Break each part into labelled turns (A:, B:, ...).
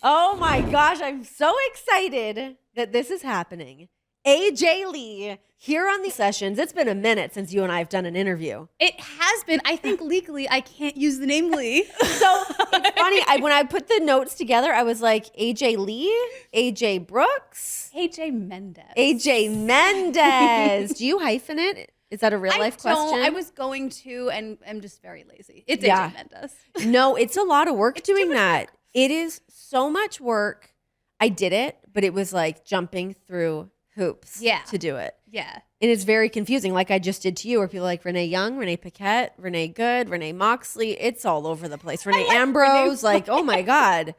A: Oh my gosh, I'm so excited that this is happening. AJ Lee here on the sessions. It's been a minute since you and I have done an interview.
B: It has been. I think legally I can't use the name Lee.
A: So it's funny. When I put the notes together, I was like, AJ Lee, AJ Brooks,
B: AJ Mendez.
A: AJ Mendez. Do you hyphen it? Is that a real life question?
B: I was going to, and I'm just very lazy. It's
A: Yeah.
B: AJ Mendez.
A: No, it's a lot of work doing that. It is so much work. I did it, but it was like jumping through hoops to do it.
B: Yeah.
A: And it's very confusing, like I just did to you, where people are like Renee Young, Renee Paquette, Renee Good, Renee Moxley. It's all over the place. Renee Ambrose, like, oh my God.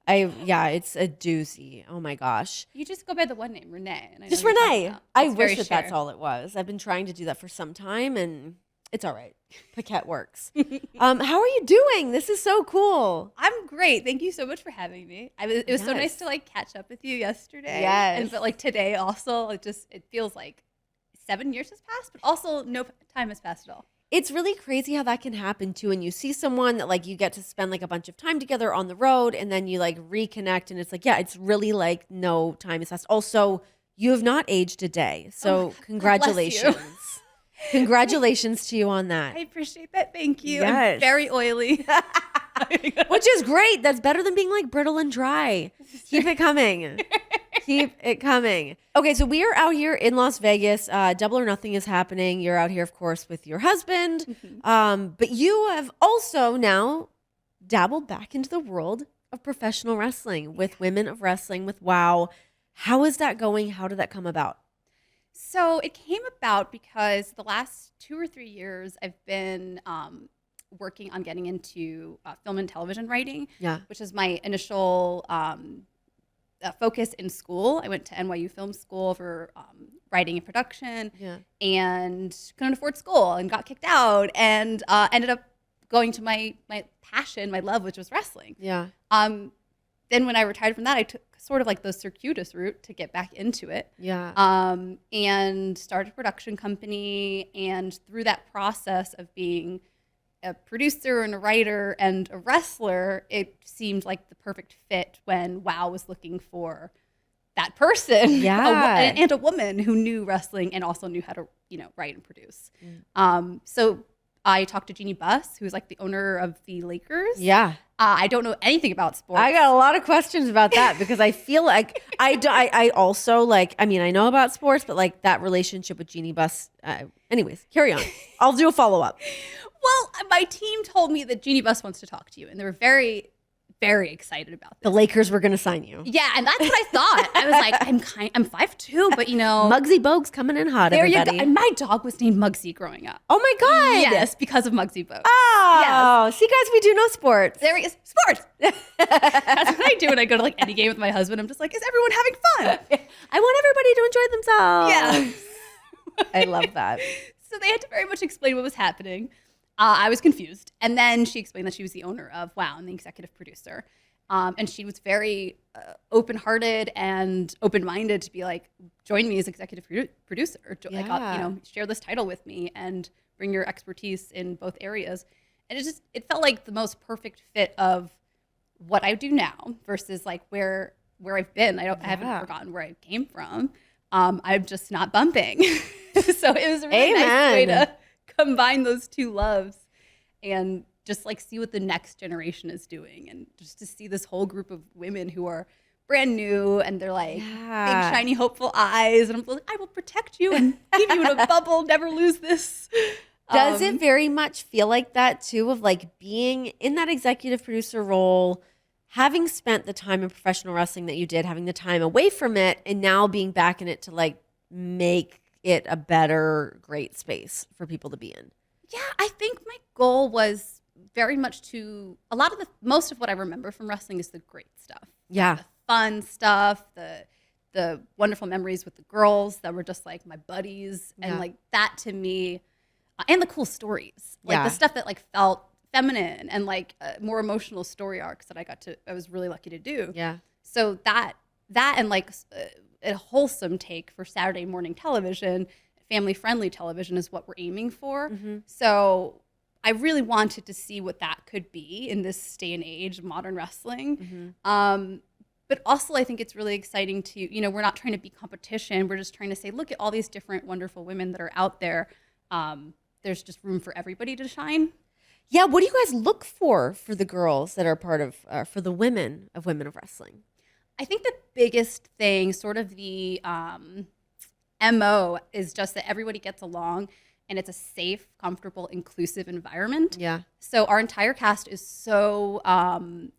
A: It's a doozy. Oh my gosh.
B: You just go by the one name, Renee. And I know
A: Just
B: you're talking
A: Renee.
B: about.
A: I
B: It's
A: wish
B: very
A: that that's all it was. I've been trying to do that for some time, and it's all right. Paquette works. How are you doing? This is so cool.
B: I'm great. Thank you so much for having me. It was so
A: Yes.
B: nice to like catch up with you yesterday.
A: Yes.
B: But like today also, it feels like 7 years has passed, but also no time has passed at all.
A: It's really crazy how that can happen too. And you see someone that like you get to spend like a bunch of time together on the road, and then you like reconnect, and it's like, yeah, it's really like no time has passed. Also, you have not aged a day. So congratulations. Congratulations to you on that.
B: I appreciate that. Thank you.
A: Yes.
B: I'm very oily.
A: Which is great. That's better than being like brittle and dry. Keep it coming. Keep it coming. Okay, so we are out here in Las Vegas. Double or Nothing is happening. You're out here, of course, with your husband. But you have also now dabbled back into the world of professional wrestling with Women of Wrestling with WOW. How is that going? How did that come about?
B: So it came about because the last 2 or 3 years I've been working on getting into film and television writing, which is my initial focus in school. I went to NYU Film School for writing and production, and couldn't afford school and got kicked out, and ended up going to my passion, my love, which was wrestling. Then when I retired from that, I took sort of like the circuitous route to get back into it. And started a production company. And through that process of being a producer and a writer and a wrestler, it seemed like the perfect fit when WOW was looking for that person, and a woman who knew wrestling and also knew how to, write and produce. So I talked to Jeannie Buss, who's like the owner of the Lakers. I don't know anything about sports.
A: I got a lot of questions about that because I feel like I also like, I mean, I know about sports, but like that relationship with Jeannie Buss. Anyways, carry on. I'll do a follow-up.
B: Well, my team told me that Jeannie Buss wants to talk to you, and they were very, very excited about this.
A: The Lakers were going to sign you.
B: Yeah, and that's what I thought. I was like, I'm 5'2", but
A: Muggsy Bogues coming in hot,
B: there
A: everybody.
B: you go. And my dog was named Muggsy growing up.
A: Oh my God.
B: Yes, because of Muggsy Bogues.
A: Oh, see guys, we do know sports.
B: There he is. Sports. That's what I do when I go to like any game with my husband. I'm just like, is everyone having fun?
A: I want everybody to enjoy themselves.
B: Yeah.
A: I love that.
B: So they had to very much explain what was happening. I was confused. And then she explained that she was the owner of WOW and the executive producer. And she was very open-hearted and open-minded to be like, join me as executive producer. Share this title with me and bring your expertise in both areas. And it felt like the most perfect fit of what I do now versus like where I've been. I haven't forgotten where I came from. I'm just not bumping. So it was a really nice way to combine those two loves and just like see what the next generation is doing, and just to see this whole group of women who are brand new and they're like big, shiny, hopeful eyes. And I'm like, I will protect you and keep you in a bubble, never lose this.
A: Does it very much feel like that too, of like being in that executive producer role, having spent the time in professional wrestling that you did, having the time away from it, and now being back in it to like make it a better, great space for people to be in?
B: Yeah, I think my goal was very much most of what I remember from wrestling is the great stuff.
A: Yeah.
B: The fun stuff, the wonderful memories with the girls that were just like my buddies. And like that to me, and the cool stories, like the stuff that like felt feminine and like more emotional story arcs that I was really lucky to do.
A: Yeah.
B: So that and like a wholesome take for Saturday morning television, family friendly television is what we're aiming for. So I really wanted to see what that could be in this day and age of modern wrestling. But also I think it's really exciting to, we're not trying to be competition. We're just trying to say, look at all these different wonderful women that are out there. There's just room for everybody to shine.
A: Yeah. What do you guys look for the girls that are part of, for the women of wrestling?
B: I think the biggest thing, sort of the MO, is just that everybody gets along and it's a safe, comfortable, inclusive environment.
A: Yeah.
B: So our entire cast is so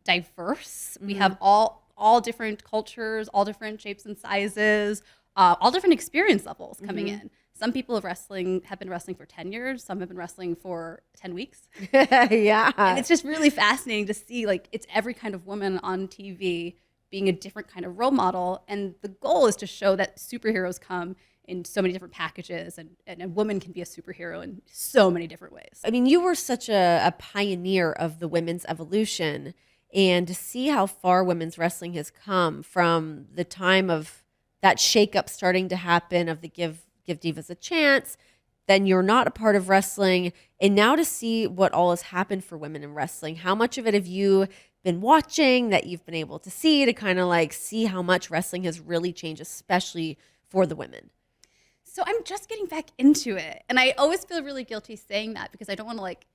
B: diverse. We have all different cultures, all different shapes and sizes, all different experience levels coming in. Some people have been wrestling for 10 years. Some have been wrestling for 10 weeks.
A: Yeah.
B: And it's just really fascinating to see, like, it's every kind of woman on TV being a different kind of role model. And the goal is to show that superheroes come in so many different packages, and a woman can be a superhero in so many different ways.
A: I mean, you were such a pioneer of the women's evolution, and to see how far women's wrestling has come from the time of that shakeup starting to happen of the give divas a chance, then you're not a part of wrestling, and now to see what all has happened for women in wrestling. How much of it have you been watching that you've been able to see, to kind of like see how much wrestling has really changed, especially for the women?
B: So I'm just getting back into it. And I always feel really guilty saying that because I don't want to like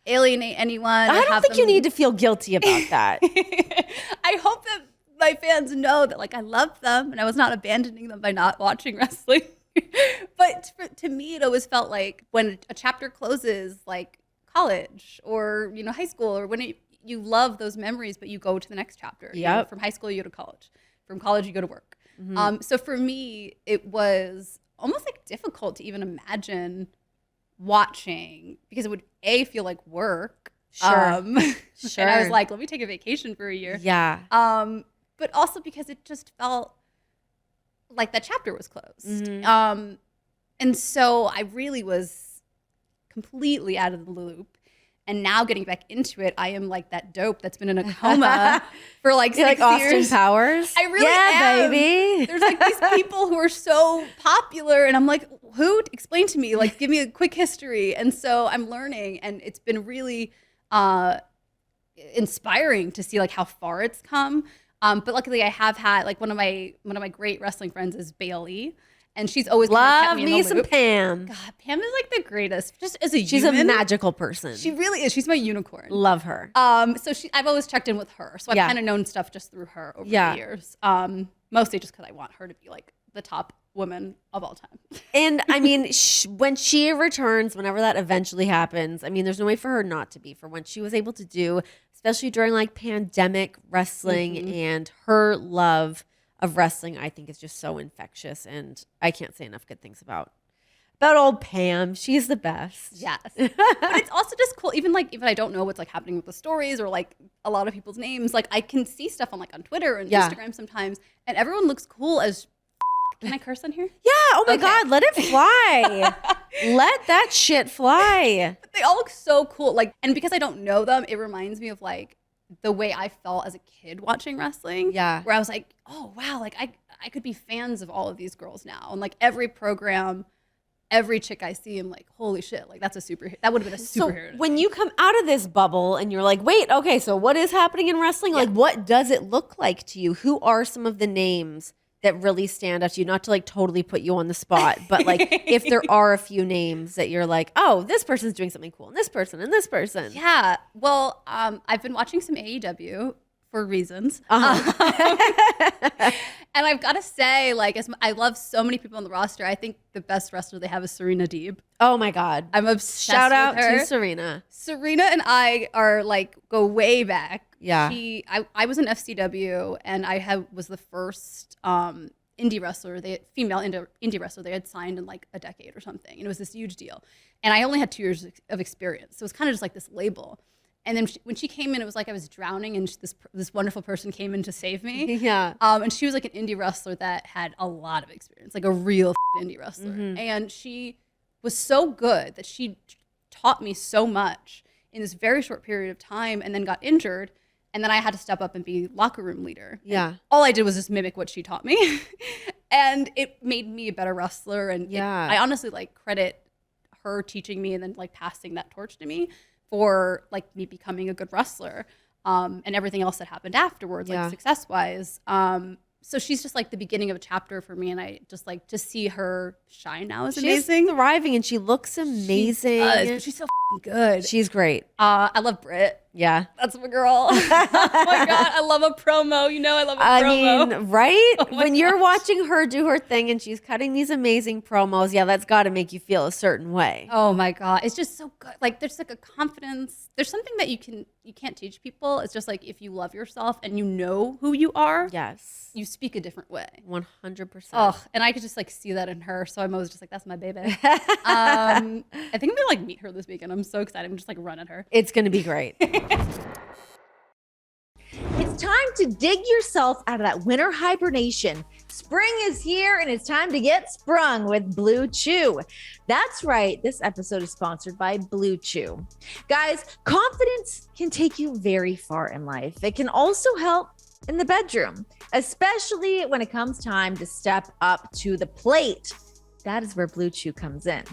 B: alienate anyone.
A: I don't think you need to feel guilty about that.
B: I hope that my fans know that like I love them and I was not abandoning them by not watching wrestling. But to me, it always felt like when a chapter closes, like college or, high school, or when you love those memories, but you go to the next chapter.
A: Yep.
B: From high school, you go to college. From college, you go to work. So for me, it was almost like difficult to even imagine watching because it would feel like work.
A: Sure.
B: Sure. And I was like, let me take a vacation for a year.
A: Yeah.
B: But also because it just felt like that chapter was closed. And so I really was completely out of the loop. And now getting back into it, I am like that dope that's been in a coma for like 6
A: like
B: years.
A: Austin Powers?
B: I really am.
A: Baby.
B: There's like these people who are so popular and I'm like, who? Explain to me. Like, give me a quick history. And so I'm learning, and it's been really inspiring to see like how far it's come. But luckily I have had like one of my great wrestling friends is Bailey. And she's always
A: love
B: kept me
A: me
B: in the
A: some
B: loop.
A: Pam.
B: God, Pam is like the greatest. Just as a
A: She's
B: human,
A: a magical person.
B: she really is. She's my unicorn.
A: Love her.
B: So I've always checked in with her. So I've kind of known stuff just through her over the years. Mostly just because I want her to be like the top woman of all time.
A: And I mean, when she returns, whenever that eventually happens, I mean, there's no way for her not to be. For what she was able to do, especially during like pandemic wrestling, and her love of wrestling, I think is just so infectious, and I can't say enough good things about old Pam. She's the best.
B: Yes. But it's also just cool, even I don't know what's like happening with the stories or like a lot of people's names, like I can see stuff on Twitter and Instagram sometimes, and everyone looks cool as Can I curse on here?
A: Yeah. Oh my God, let it fly. Let that shit fly.
B: But they all look so cool. Like, and because I don't know them, it reminds me of like the way I felt as a kid watching wrestling.
A: Yeah.
B: Where I was like, oh wow, like I could be fans of all of these girls now. And like every program, every chick I see, I'm like, holy shit, like that's a superhero. That would have been a superhero.
A: So when you come out of this bubble and you're like, wait, okay, so what is happening in wrestling? Like, what does it look like to you? Who are some of the names that really stand out to you? Not to like totally put you on the spot, but like if there are a few names that you're like, oh, this person's doing something cool, and this person, and this person.
B: Yeah. Well, I've been watching some AEW for reasons. And I've got to say, like, I love so many people on the roster. I think the best wrestler they have is Serena Deeb.
A: Oh my God.
B: I'm obsessed
A: Shout out
B: with her.
A: to Serena.
B: Serena and I are like, go way back.
A: Yeah.
B: I was in FCW, and I was the first indie wrestler, female indie wrestler they had signed in like a decade or something. And it was this huge deal. And I only had 2 years of experience. So it was kind of just like this label. And then when she came in, it was like I was drowning, and this wonderful person came in to save me.
A: Yeah.
B: And she was like an indie wrestler that had a lot of experience, like a real indie wrestler. Mm-hmm. And she was so good that she taught me so much in this very short period of time, and then got injured. And then I had to step up and be locker room leader.
A: Yeah.
B: And all I did was just mimic what she taught me. And it made me a better wrestler. And I honestly like credit her teaching me and then like passing that torch to me. for like me becoming a good wrestler, and everything else that happened afterwards, like success wise. So she's just like the beginning of a chapter for me, and I just like to see her shine now is amazing.
A: She's thriving, and she looks amazing.
B: She does, but she's so good.
A: She's great.
B: I love Britt.
A: Yeah.
B: That's my girl. Oh my God. I love a promo. You know, I love a promo.
A: I mean, right?
B: Oh
A: when you're watching her do her thing and she's cutting these amazing promos, yeah, that's got to make you feel a certain way.
B: Oh my God. It's just so good. Like there's like a confidence. There's something that you can't teach people. It's just like if you love yourself and you know who you are.
A: Yes.
B: You speak a different way.
A: 100%.
B: Oh, and I could just like see that in her. So I'm always just like, that's my baby. I think I'm going to like meet her this weekend. I'm so excited. I'm just like run at her.
A: It's going to be great.
C: It's time to dig yourself out of that winter hibernation. Spring is here and it's time to get sprung with Blue Chew. That's right. This episode is sponsored by Blue Chew. Guys, confidence can take you very far in life. It can also help in the bedroom, especially when it comes time to step up to the plate. That is where Blue Chew comes in.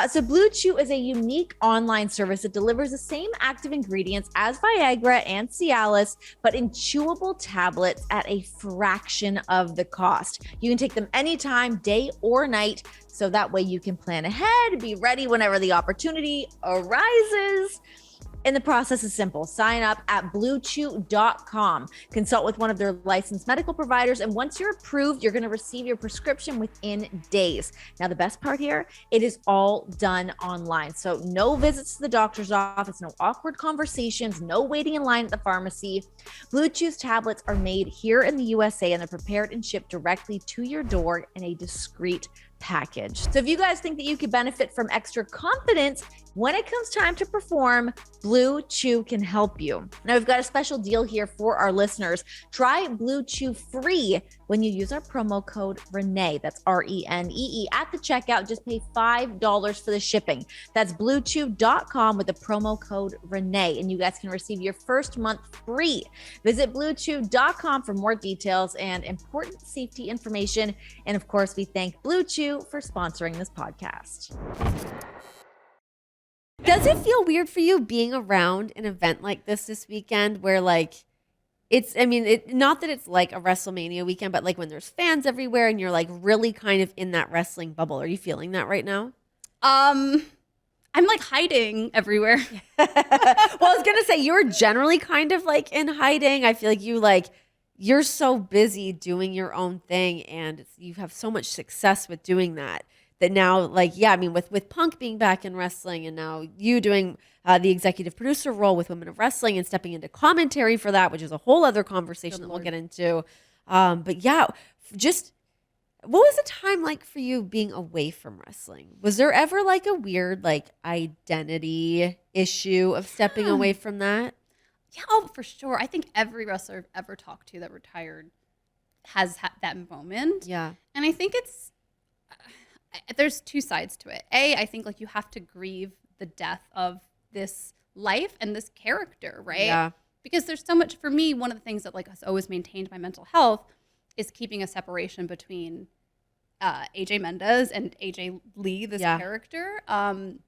C: So Blue Chew is a unique online service that delivers the same active ingredients as Viagra and Cialis, but in chewable tablets at a fraction of the cost. You can take them anytime, day or night, so that way you can plan ahead, be ready whenever the opportunity arises. And the process is simple. Sign up at bluechew.com. Consult with one of their licensed medical providers. And once you're approved, you're going to receive your prescription within days. Now, the best part here, it is all done online. So no visits to the doctor's office, no awkward conversations, no waiting in line at the pharmacy. Blue Chew's tablets are made here in the USA and they're prepared and shipped directly to your door in a discreet package. So if you guys think that you could benefit from extra confidence when it comes time to perform, Blue Chew can help you. Now we've got a special deal here for our listeners. Try Blue Chew free when you use our promo code Renee. That's RENEE at the checkout. Just pay $5 for the shipping. That's bluechew.com with the promo code Renee, and you guys can receive your first month free. Visit bluechew.com for more details and important safety information. And of course, we thank Blue Chew for sponsoring this podcast.
A: Does it feel weird for you being around an event like this weekend where like not that it's like a WrestleMania weekend, but like when there's fans everywhere and you're like really kind of in that wrestling bubble. Are you feeling that right now?
B: I'm like hiding everywhere.
A: Well, I was going to say you're generally kind of like in hiding. I feel like you're so busy doing your own thing and you have so much success with doing that now, like, yeah, I mean, with Punk being back in wrestling and now you doing the executive producer role with Women of Wrestling and stepping into commentary for that, which is a whole other conversation that we'll get into. But yeah, just what was the time like for you being away from wrestling? Was there ever like a weird like identity issue of stepping away from that?
B: Yeah, oh, for sure. I think every wrestler I've ever talked to that retired has had that moment.
A: Yeah.
B: And I think it's, there's two sides to it. I think like you have to grieve the death of this life and this character, right?
A: Yeah.
B: Because there's so much, for me, one of the things that like has always maintained my mental health is keeping a separation between AJ Mendez and AJ Lee, this character. And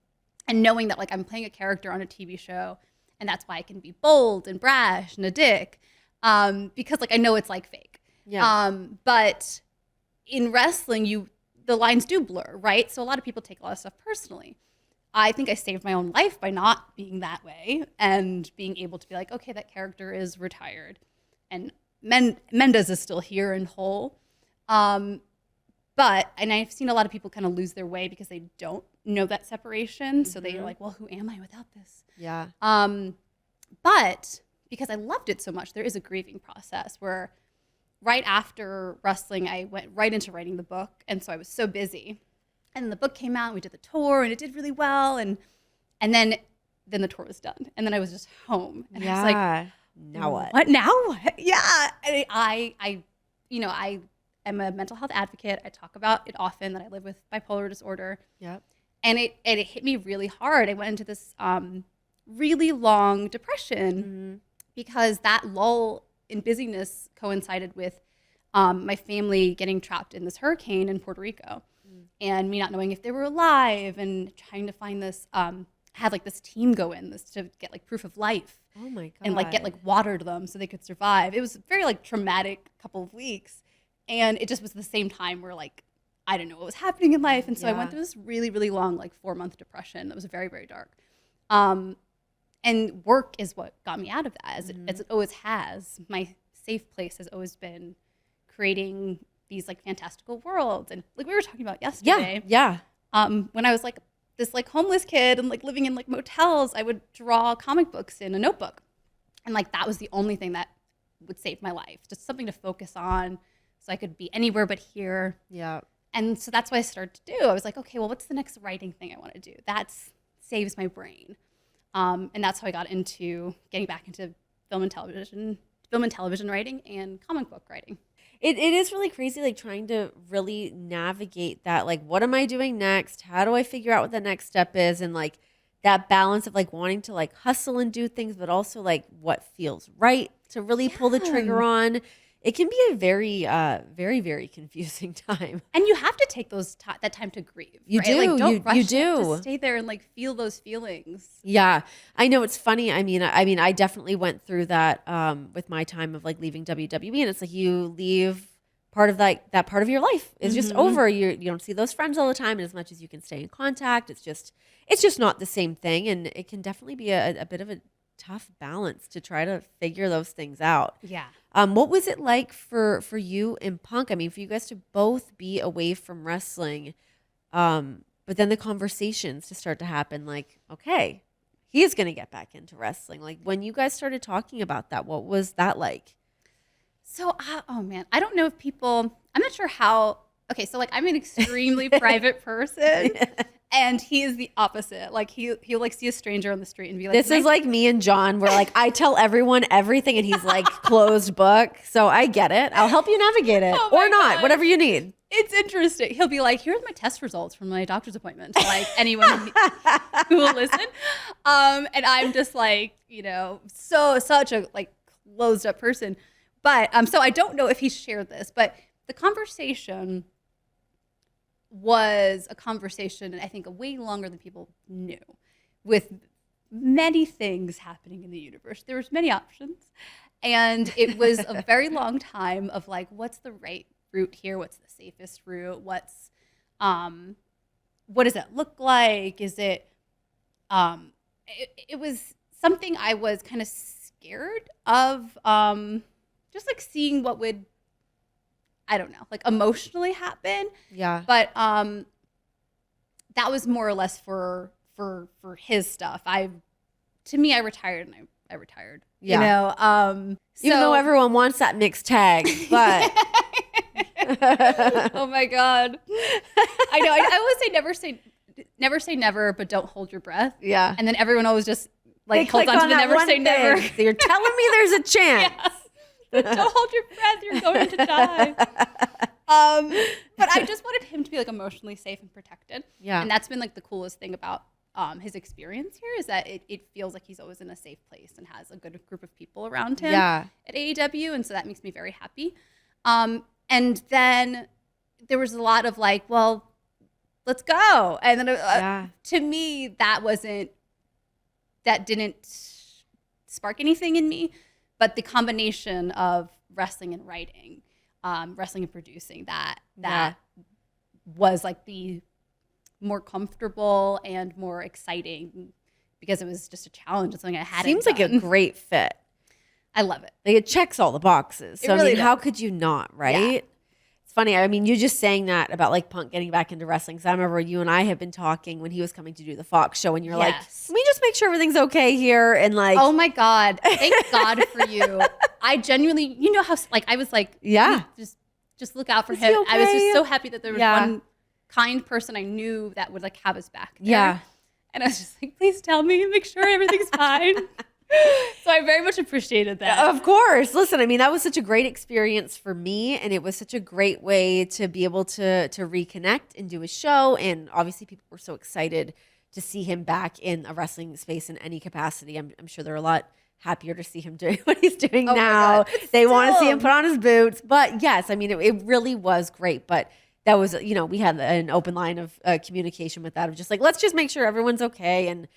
B: knowing that like I'm playing a character on a TV show and that's why I can be bold and brash and a dick. Because like I know it's like fake.
A: Yeah.
B: But in wrestling, the lines do blur, right? So a lot of people take a lot of stuff personally. I think I saved my own life by not being that way and being able to be like, okay, that character is retired and Mendez is still here and whole. And I've seen a lot of people kind of lose their way because they don't know that separation. So they're like, well, who am I without this?
A: Yeah.
B: But because I loved it so much, there is a grieving process where right after wrestling, I went right into writing the book. And so I was so busy. And the book came out, and we did the tour, and it did really well. And then the tour was done. And then I was just home. And I was like,
A: now what?
B: What now? What? Yeah. And I am a mental health advocate. I talk about it often that I live with bipolar disorder.
A: Yep.
B: And it hit me really hard. I went into this really long depression because that lull in busyness coincided with my family getting trapped in this hurricane in Puerto Rico and me not knowing if they were alive and trying to find this had like this team go in this to get like proof of life.
A: Oh my God.
B: And like get like water to them so they could survive. It was a very like traumatic couple of weeks. And it just was the same time where like, I didn't know what was happening in life. And so I went through this really, really long, like 4-month depression that was very, very dark. And work is what got me out of that, as it always has. My safe place has always been creating these like fantastical worlds. And like we were talking about yesterday.
A: Yeah.
B: When I was like this like homeless kid and like living in like motels, I would draw comic books in a notebook. And like that was the only thing that would save my life. Just something to focus on so I could be anywhere but here.
A: Yeah.
B: And so that's what I started to do. I was like, okay, well, what's the next writing thing I want to do? That saves my brain. And that's how I got into getting back into film and television writing and comic book writing.
A: It is really crazy, like trying to really navigate that. Like, what am I doing next? How do I figure out what the next step is? And like that balance of like wanting to like hustle and do things, but also like what feels right to really pull the trigger on. It can be a very, very, very confusing time.
B: And you have to take that time to grieve.
A: You
B: right?
A: do.
B: Like, don't rush
A: you
B: it.
A: do.
B: Just stay there and like feel those feelings.
A: Yeah, I know. It's funny. I mean, I definitely went through that with my time of like leaving WWE, and it's like you leave part of that part of your life is just over. You don't see those friends all the time, and as much as you can stay in contact, it's just not the same thing, and it can definitely be a bit of a tough balance to try to figure those things out.
B: Yeah.
A: What was it like for you in punk? I mean, for you guys to both be away from wrestling, but then the conversations to start to happen like, okay, he's going to get back into wrestling. Like when you guys started talking about that, what was that like?
B: So, oh man, I don't know if I'm not sure how, okay, so like I'm an extremely private person. And he is the opposite. Like he'll like see a stranger on the street and be like,
A: this is like me and John, where like I tell everyone everything and he's like closed book. So I get it. I'll help you navigate it or not,
B: God.
A: whatever you need.
B: It's interesting. He'll be like, here's my test results from my doctor's appointment to like anyone who will listen. And I'm just like, such a like closed up person. But so I don't know if he shared this, but the conversation was a conversation, and I think way longer than people knew, with many things happening in the universe. There was many options, and it was a very long time of like, what's the right route here? What's the safest route? What does it look like? Is it? It was something I was kind of scared of, just like seeing what would, I don't know, like emotionally happen.
A: Yeah.
B: But that was more or less for his stuff. I retired and I retired.
A: Yeah. Even though everyone wants that mixed tag, but
B: oh my God. I know. I always say never say never, but don't hold your breath.
A: Yeah.
B: And then everyone always just like holds on to the never say never.
A: So you're telling me there's a chance.
B: Yes. Don't hold your breath. You're going to die. But I just wanted him to be like emotionally safe and protected.
A: Yeah.
B: And that's been like the coolest thing about his experience here is that it feels like he's always in a safe place and has a good group of people around him at AEW. And so that makes me very happy. And then there was a lot of like, well, let's go. And then to me, that didn't spark anything in me. But the combination of wrestling and writing, wrestling and producing, that was like the more comfortable and more exciting because it was just a challenge. It's something I hadn't
A: Seems like a great fit.
B: I love it.
A: Like it checks all the boxes. So
B: really
A: I mean, how could you not, right?
B: Yeah.
A: It's funny. I mean, you just saying that about like Punk getting back into wrestling. Because I remember you and I have been talking when he was coming to do the Fox show, and you're like, "Can we just make sure everything's okay here?" And like,
B: oh my God, thank God for you. I genuinely, how like I was like, just look out for him.
A: Okay?
B: I was just so happy that there was one kind person I knew that would like have his back there.
A: Yeah.
B: And I was just like, please tell me, make sure everything's fine. So I very much appreciated that.
A: Of course. Listen, I mean, that was such a great experience for me, and it was such a great way to be able to reconnect and do a show. And obviously people were so excited to see him back in a wrestling space in any capacity. I'm sure they're a lot happier to see him doing what he's doing now. They want to see him put on his boots. But yes, I mean, it really was great. But that was, we had an open line of communication with that, of just like, let's just make sure everyone's okay. And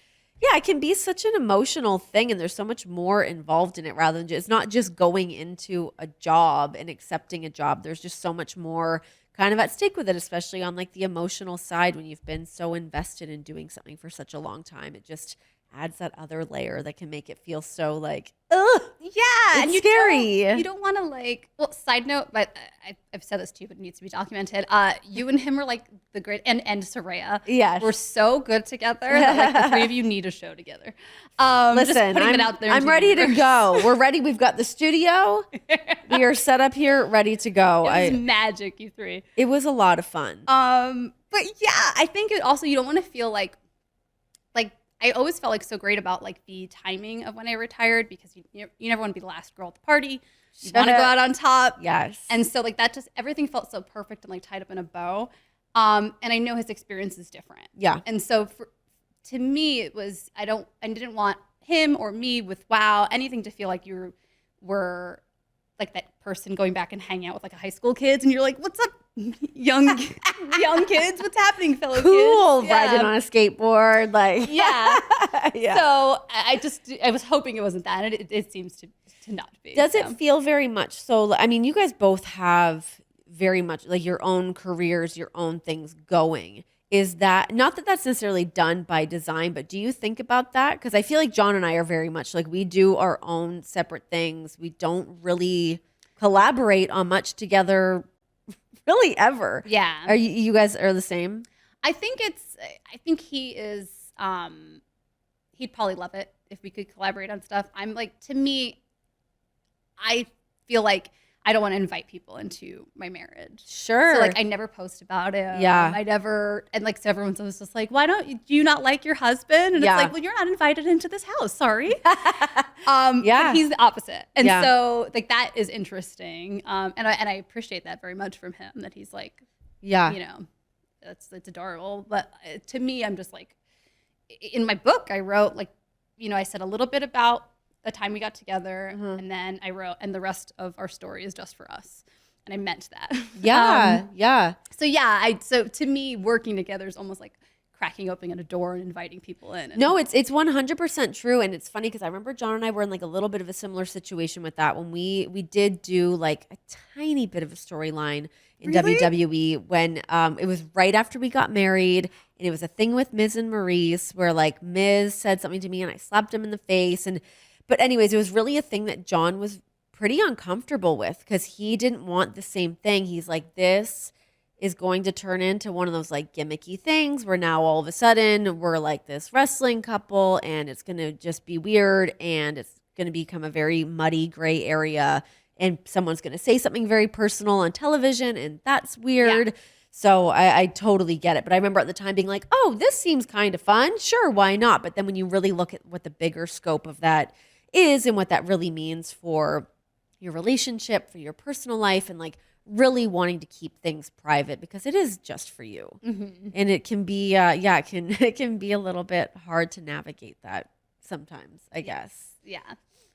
A: Yeah, it can be such an emotional thing, and there's so much more involved in it rather than it's not just going into a job and accepting a job. There's just so much more kind of at stake with it, especially on like the emotional side when you've been so invested in doing something for such a long time. It just adds that other layer that can make it feel so like, ugh.
B: Yeah,
A: It's scary.
B: You don't want to like. Well, side note, but I've said this too, but it needs to be documented. You and him are like the great, and Soraya.
A: Yes.
B: We're so good together that like the three of you need a show together.
A: Listen,
B: just putting it out there.
A: I'm ready to go. We're ready. We've got the studio. We are set up here, ready to go.
B: It was magic, you three.
A: It was a lot of fun.
B: But yeah, I think it also you don't want to feel like I always felt like so great about like the timing of when I retired because you never want to be the last girl at the party. You want to go out on top.
A: Yes.
B: And so like that just everything felt so perfect and like tied up in a bow. And I know his experience is different.
A: Yeah.
B: And so to me it was I didn't want him or me with anything to feel like you were like that person going back and hanging out with like high school kids and you're like, what's up, young kids? What's happening, fellow kids?
A: Cool, riding on a skateboard, like
B: yeah.
A: Yeah.
B: So I was hoping it wasn't that, and it seems to not be.
A: Does it feel very much so? I mean, you guys both have very much like your own careers, your own things going. Is that not that that's necessarily done by design, but do you think about that? Because I feel like John and I are very much like we do our own separate things. We don't really collaborate on much together, really ever.
B: Yeah.
A: Are you guys are the same?
B: I think he is. He'd probably love it if we could collaborate on stuff. I'm like, to me, I feel like I don't want to invite people into my marriage.
A: Sure.
B: So like I never post about it.
A: Yeah.
B: I never, and like so everyone's always just like, do you not like your husband? And
A: Yeah.
B: it's like, well, you're not invited into this house. Sorry.
A: Yeah.
B: But he's the opposite. And
A: Yeah.
B: so like that is interesting. And I appreciate that very much from him that he's like,
A: Yeah.
B: it's adorable. But to me, I'm just like, in my book, I wrote like, I said a little bit about the time we got together, and then I wrote, and the rest of our story is just for us. And I meant that.
A: Yeah. Yeah.
B: So yeah, so to me, working together is almost like cracking open a door and inviting people in.
A: No, it's 100% true. And it's funny because I remember John and I were in like a little bit of a similar situation with that when we did do like a tiny bit of a storyline in
B: Really?
A: WWE when it was right after we got married. And it was a thing with Miz and Maurice where like Miz said something to me and I slapped him in the face. But anyways, it was really a thing that John was pretty uncomfortable with because he didn't want the same thing. He's like, this is going to turn into one of those like gimmicky things where now all of a sudden we're like this wrestling couple and it's going to just be weird and it's going to become a very muddy gray area and someone's going to say something very personal on television and that's weird. Yeah. So I totally get it. But I remember at the time being like, oh, this seems kind of fun. Sure, why not? But then when you really look at what the bigger scope of that is and what that really means for your relationship, for your personal life, and like really wanting to keep things private because it is just for you. Mm-hmm. And it can be, it can be a little bit hard to navigate that sometimes, I guess.
B: Yeah.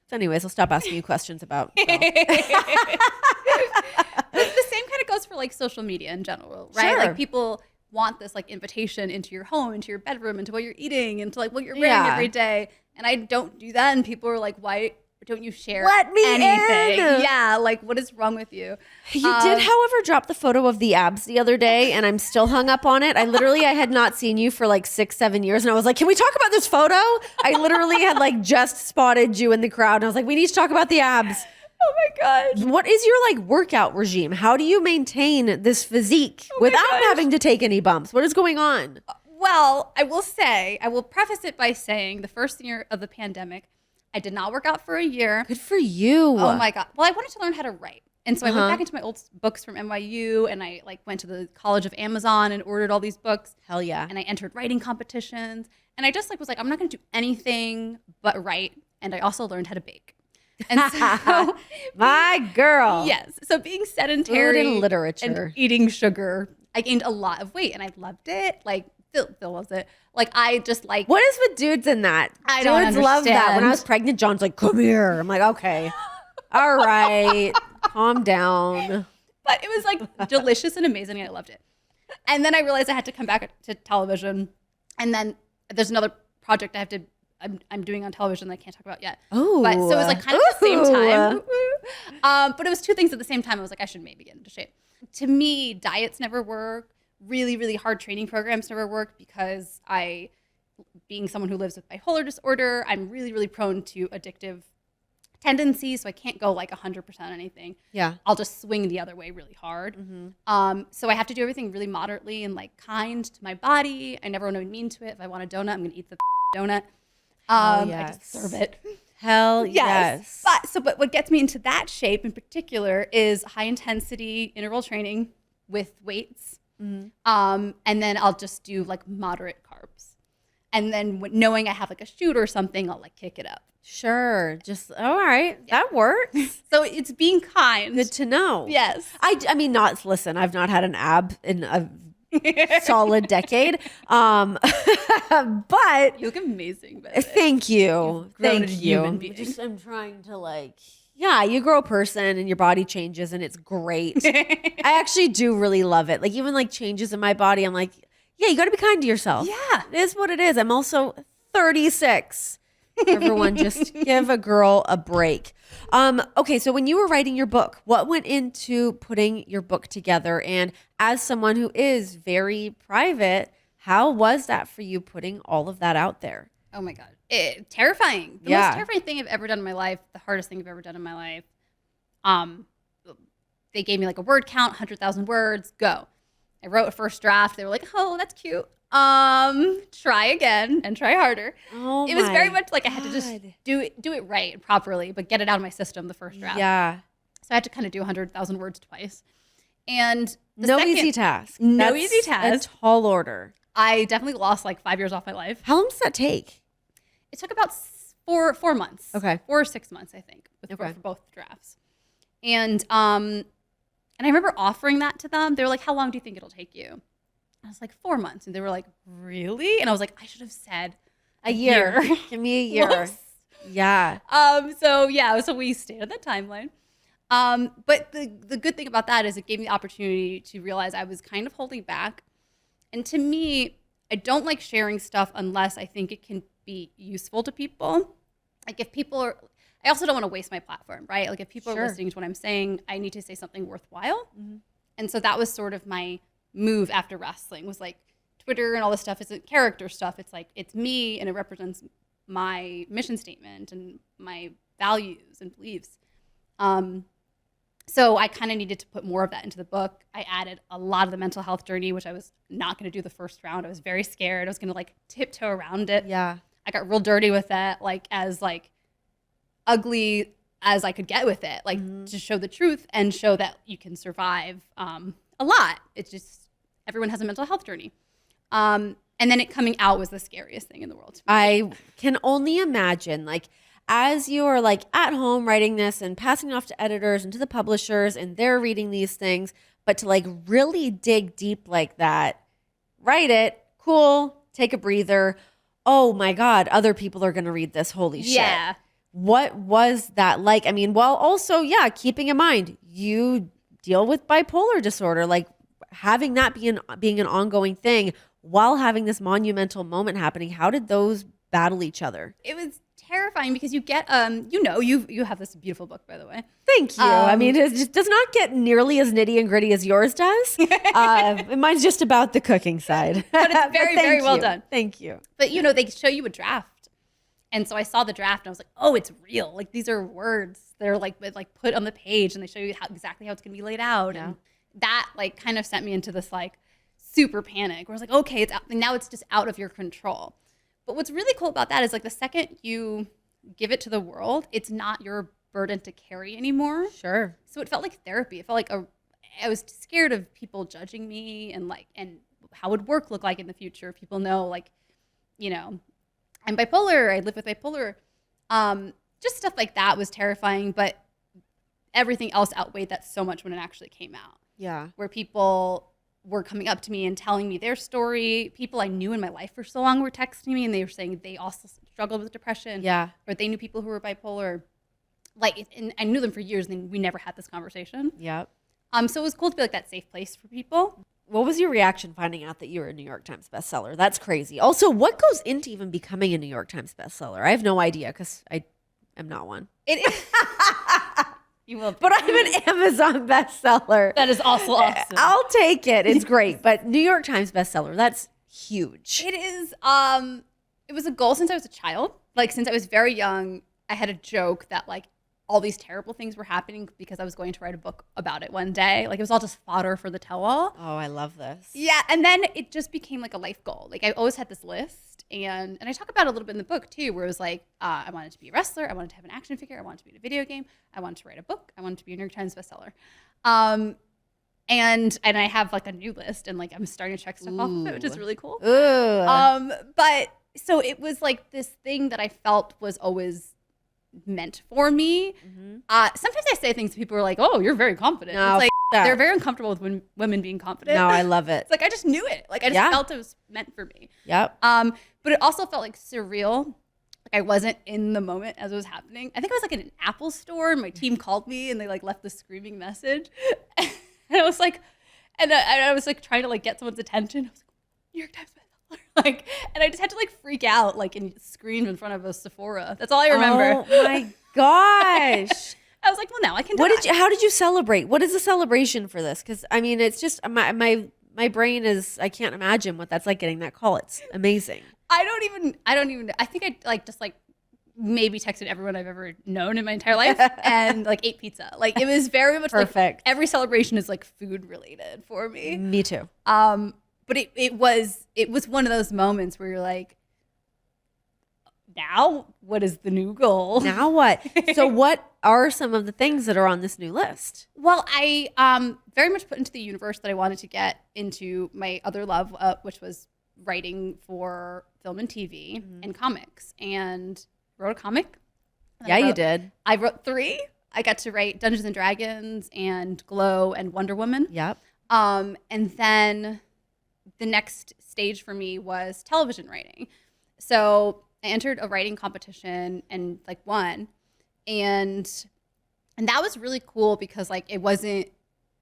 A: So anyways, I'll stop asking you questions about.
B: The same kind of goes for like social media in general, right?
A: Sure.
B: Like people want this like invitation into your home, into your bedroom, into what you're eating, into like what you're wearing every day. And I don't do that. And people are like, why don't you share anything? Yeah, like what is wrong with you?
A: You did, however, drop the photo of the abs the other day, and I'm still hung up on it. I had not seen you for like 6-7 years, and I was like, can we talk about this photo? I literally had like just spotted you in the crowd, and I was like, we need to talk about the abs.
B: Oh my gosh.
A: What is your like workout regime? How do you maintain this physique without having to take any bumps? What is going on?
B: Well, I will preface it by saying the first year of the pandemic, I did not work out for a year.
A: Good for you.
B: Oh my God. Well, I wanted to learn how to write. And so I went back into my old books from NYU and I like went to the College of Amazon and ordered all these books.
A: Hell yeah.
B: And I entered writing competitions. And I just like was like, I'm not going to do anything but write. And I also learned how to bake. And so
A: my girl.
B: Yes. So being sedentary
A: Food and literature
B: and eating sugar, I gained a lot of weight and I loved it. Like Phil loves it. Like I just like.
A: What is with dudes in that?
B: I don't
A: Dudes
B: understand.
A: love that. When I was pregnant, John's like, come here. I'm like, okay. All right. Calm down.
B: But it was like delicious and amazing and I loved it. And then I realized I had to come back to television. And then there's another project I have to I'm doing on television that I can't talk about yet.
A: Oh,
B: but so it was like kind of at the same time. But it was two things at the same time. I was like, I should maybe get into shape. To me, diets never work. Really, really hard training programs never work because being someone who lives with bipolar disorder, I'm really, really prone to addictive tendencies. So I can't go like 100% anything.
A: Yeah.
B: I'll just swing the other way really hard. Mm-hmm. So I have to do everything really moderately and like kind to my body. I never want to be mean to it. If I want a donut, I'm going to eat the donut. I just serve it.
A: Hell yes.
B: But what gets me into that shape in particular is high intensity interval training with weights. Mm-hmm. And then I'll just do like moderate carbs. And then knowing I have like a shoot or something, I'll like kick it up.
A: Sure. Just, all right. Yeah. That works.
B: So it's being kind.
A: Good to know.
B: Yes.
A: I mean, listen, I've not had an ab in a solid decade. But
B: you look amazing.
A: Thank you. Thank you.
B: I'm
A: trying to you grow a person and your body changes and it's great. I actually do really love it. Like even like changes in my body, I'm like, yeah, you got to be kind to yourself.
B: Yeah.
A: It is what it is. I'm also 36. Everyone just give a girl a break. Okay, so when you were writing your book, what went into putting your book together? And as someone who is very private, how was that for you putting all of that out there?
B: Oh my God. Terrifying. The most terrifying thing I've ever done in my life, the hardest thing I've ever done in my life. They gave me like a word count, 100,000 words, go. I wrote a first draft. They were like, oh, that's cute. Try again and try harder.
A: Oh,
B: it was very much like I had to just do it right and properly, but get it out of my system the first draft.
A: Yeah.
B: So I had to kind of do 100,000 words twice. And
A: easy task.
B: Easy task.
A: A tall order.
B: I definitely lost like 5 years off my life.
A: How long does that take?
B: It took about 4 months.
A: Okay.
B: 4 or 6 months, I think, for both drafts. And I remember offering that to them. They were like, how long do you think it'll take you? I was like, 4 months. And they were like, really? And I was like, I should have said a year.
A: Give me a year. Yeah.
B: So we stayed on that timeline. But the good thing about that is it gave me the opportunity to realize I was kind of holding back. And to me, I don't like sharing stuff unless I think it can be useful to people. Like if people are, I also don't want to waste my platform, right? Like if people are listening to what I'm saying, I need to say something worthwhile. Mm-hmm. And so that was sort of my move after wrestling, was like Twitter and all this stuff isn't character stuff. It's like, it's me and it represents my mission statement and my values and beliefs. So I kind of needed to put more of that into the book. I added a lot of the mental health journey, which I was not going to do the first round. I was very scared. I was going to like tiptoe around it.
A: Yeah.
B: I got real dirty with it, like as like ugly as I could get with it, like to show the truth and show that you can survive a lot. It's just, everyone has a mental health journey. And then it coming out was the scariest thing in the world.
A: I can only imagine, like, as you're like at home writing this and passing it off to editors and to the publishers and they're reading these things, but to like really dig deep like that, write it, cool, take a breather. Oh my God, other people are going to read this. Holy shit.
B: Yeah.
A: What was that like? I mean, well, also, keeping in mind, you deal with bipolar disorder, like having that being an ongoing thing while having this monumental moment happening. How did those battle each other?
B: It was terrifying because you get, you have this beautiful book, by the way.
A: Thank you. I mean, it just does not get nearly as nitty and gritty as yours does. Mine's just about the cooking side.
B: But it's very, very well done.
A: Thank you.
B: But, they show you a draft. And so I saw the draft and I was like, oh, it's real. Like, these are words. They're like put on the page and they show you exactly how it's going to be laid out. Yeah. And that like kind of sent me into this like super panic where I was like, okay, it's out. And now it's just out of your control. But what's really cool about that is like the second you give it to the world, it's not your burden to carry anymore.
A: Sure.
B: So it felt like therapy. It felt like I was scared of people judging me and how would work look like in the future. People know I'm bipolar. I live with bipolar. Just stuff like that was terrifying, but everything else outweighed that so much when it actually came out.
A: Yeah.
B: Where people were coming up to me and telling me their story. People I knew in my life for so long were texting me and they were saying they also struggled with depression.
A: Yeah.
B: Or they knew people who were bipolar. And I knew them for years and we never had this conversation.
A: Yep.
B: So it was cool to be like that safe place for people.
A: What was your reaction finding out that you were a New York Times bestseller? That's crazy. Also, what goes into even becoming a New York Times bestseller? I have no idea because I am not one.
B: It is. You will,
A: but I'm an Amazon bestseller.
B: That is also awesome.
A: I'll take it. It's great. But New York Times bestseller, that's huge.
B: It is. It was a goal since I was a child. Like since I was very young, I had a joke that like all these terrible things were happening because I was going to write a book about it one day. Like it was all just fodder for the tell-all.
A: Oh, I love this.
B: Yeah, and then it just became like a life goal. Like I always had this list, and I talk about it a little bit in the book too, where it was like I wanted to be a wrestler, I wanted to have an action figure, I wanted to be in a video game, I wanted to write a book, I wanted to be a New York Times bestseller. And I have like a new list, and like I'm starting to check stuff off of it, which is really cool. But so it was like this thing that I felt was always meant for me. Sometimes I say things and people are like, "Oh, you're very confident."
A: No,
B: it's like they're very uncomfortable with women being confident.
A: No, I love it.
B: It's like I just knew it. Like I just felt it was meant for me.
A: Yep.
B: But it also felt like surreal. Like I wasn't in the moment as it was happening. I think I was like in an Apple store, and my team called me, and they like left this screaming message, and I was like, I was like trying to like get someone's attention. I was like, New York Times bestseller. Like, and I just had to like freak out, like, and scream in front of a Sephora. That's all I remember.
A: Oh my gosh.
B: I was like, well, now I can.
A: How did you celebrate? What is the celebration for this? Because I mean, it's just my brain is. I can't imagine what that's like getting that call. It's amazing.
B: I don't even. I think I like just like maybe texted everyone I've ever known in my entire life and like ate pizza. Like it was very much
A: perfect.
B: Like, every celebration is like food related for me.
A: Me too.
B: But it was one of those moments where you're like, now what is the new goal?
A: Now what? So what are some of the things that are on this new list?
B: Well, I very much put into the universe that I wanted to get into my other love, which was writing for film and TV and comics, and wrote a comic.
A: Yeah, you did.
B: I wrote 3. I got to write Dungeons and Dragons and Glow and Wonder Woman.
A: Yep.
B: And then the next stage for me was television writing. So I entered a writing competition and like won. And that was really cool because like it wasn't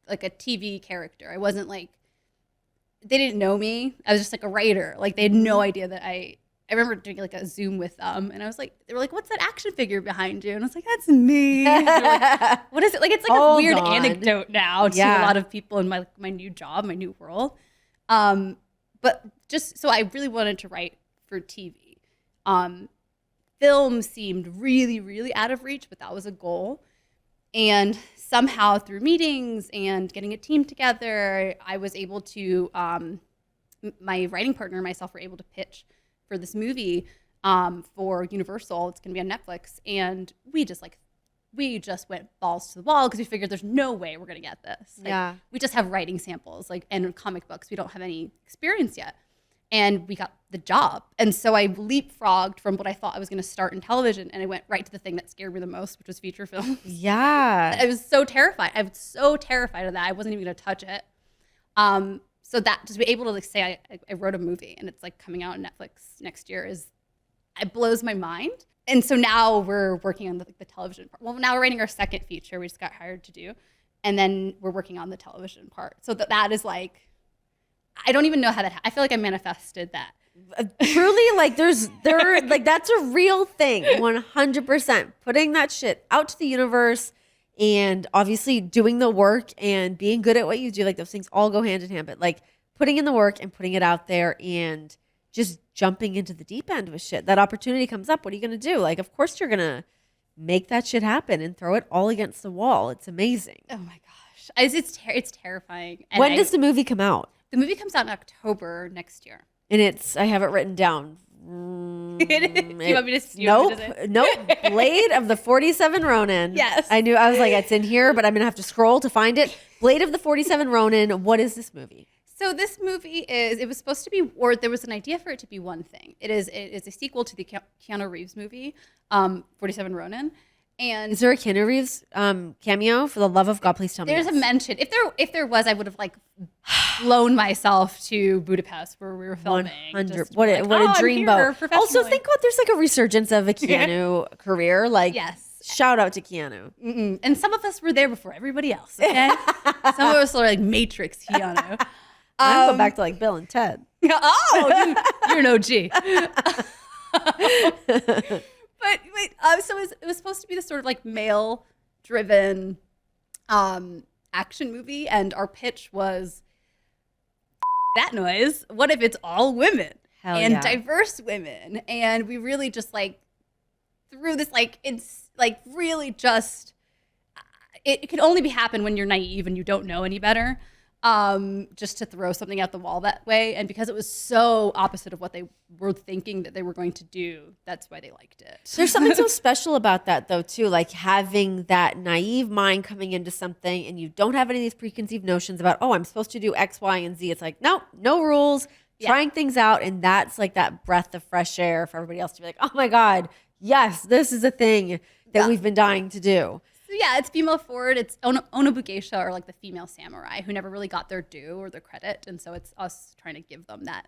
B: like a TV character. I wasn't like, they didn't know me. I was just like a writer. Like they had no idea that I remember doing like a Zoom with them, and I was like, they were like, "What's that action figure behind you?" And I was like, "That's me." And they were like, what is it? Like it's like a weird anecdote now to a lot of people in my new job, my new world. But just so I really wanted to write for TV. Film seemed really, really out of reach, but that was a goal. And somehow through meetings and getting a team together, I was able to, my writing partner and myself were able to pitch for this movie for Universal. It's going to be on Netflix. And we just went balls to the wall because we figured there's no way we're going to get this. Like, we just have writing samples and comic books. We don't have any experience yet. And we got the job. And so I leapfrogged from what I thought I was going to start in television, and I went right to the thing that scared me the most, which was feature films.
A: Yeah.
B: I was so terrified. I was so terrified of that. I wasn't even going to touch it. So that just be able to like say I wrote a movie and it's like coming out on Netflix next year it blows my mind. And so now we're working on the television part. Well, now we're writing our second feature. We just got hired to do, and then we're working on the television part. So that is like, I don't even know how that. I feel like I manifested that.
A: Truly, like like that's a real thing. 100%. Putting that shit out to the universe, and obviously doing the work and being good at what you do. Like those things all go hand in hand. But like putting in the work and putting it out there and just jumping into the deep end with shit. That opportunity comes up. What are you gonna do? Like, of course you're gonna make that shit happen and throw it all against the wall. It's amazing.
B: Oh my gosh, it's terrifying. And
A: when does the movie come out?
B: The movie comes out in October next year.
A: And I have it written down.
B: You want me to?
A: Nope. Blade of the 47 Ronin.
B: Yes.
A: I was like, it's in here, but I'm going to have to scroll to find it. Blade of the 47 Ronin. What is this movie?
B: So this movie it was supposed to be, or there was an idea for it to be one thing. It is a sequel to the Keanu Reeves movie, 47 Ronin. And
A: is there a Keanu Reeves cameo? For the love of God, please tell me.
B: There's a mention. If there was, I would have like flown myself to Budapest where we were filming.
A: 100. What a dream boat. Also, think about there's like a resurgence of a Keanu career. Like,
B: yes.
A: Shout out to Keanu.
B: And some of us were there before everybody else. Okay, some of us are like Matrix Keanu.
A: I go back to like Bill and Ted.
B: Oh, you're an OG. But wait, so it was supposed to be this sort of like male-driven action movie, and our pitch was that noise. What if it's all women and diverse women? And we really just like threw this like it's like really just it can only be happen when you're naive and you don't know any better. Just to throw something out the wall that way. And because it was so opposite of what they were thinking that they were going to do, that's why they liked it.
A: There's something so special about that though too, like having that naive mind coming into something and you don't have any of these preconceived notions about, oh, I'm supposed to do X, Y, and Z. It's like, no rules, trying things out. And that's like that breath of fresh air for everybody else to be like, oh my God, yes, this is a thing that we've been dying to do.
B: Yeah, it's female forward. It's Onobugeisha, or like the female samurai who never really got their due or their credit, and so it's us trying to give them that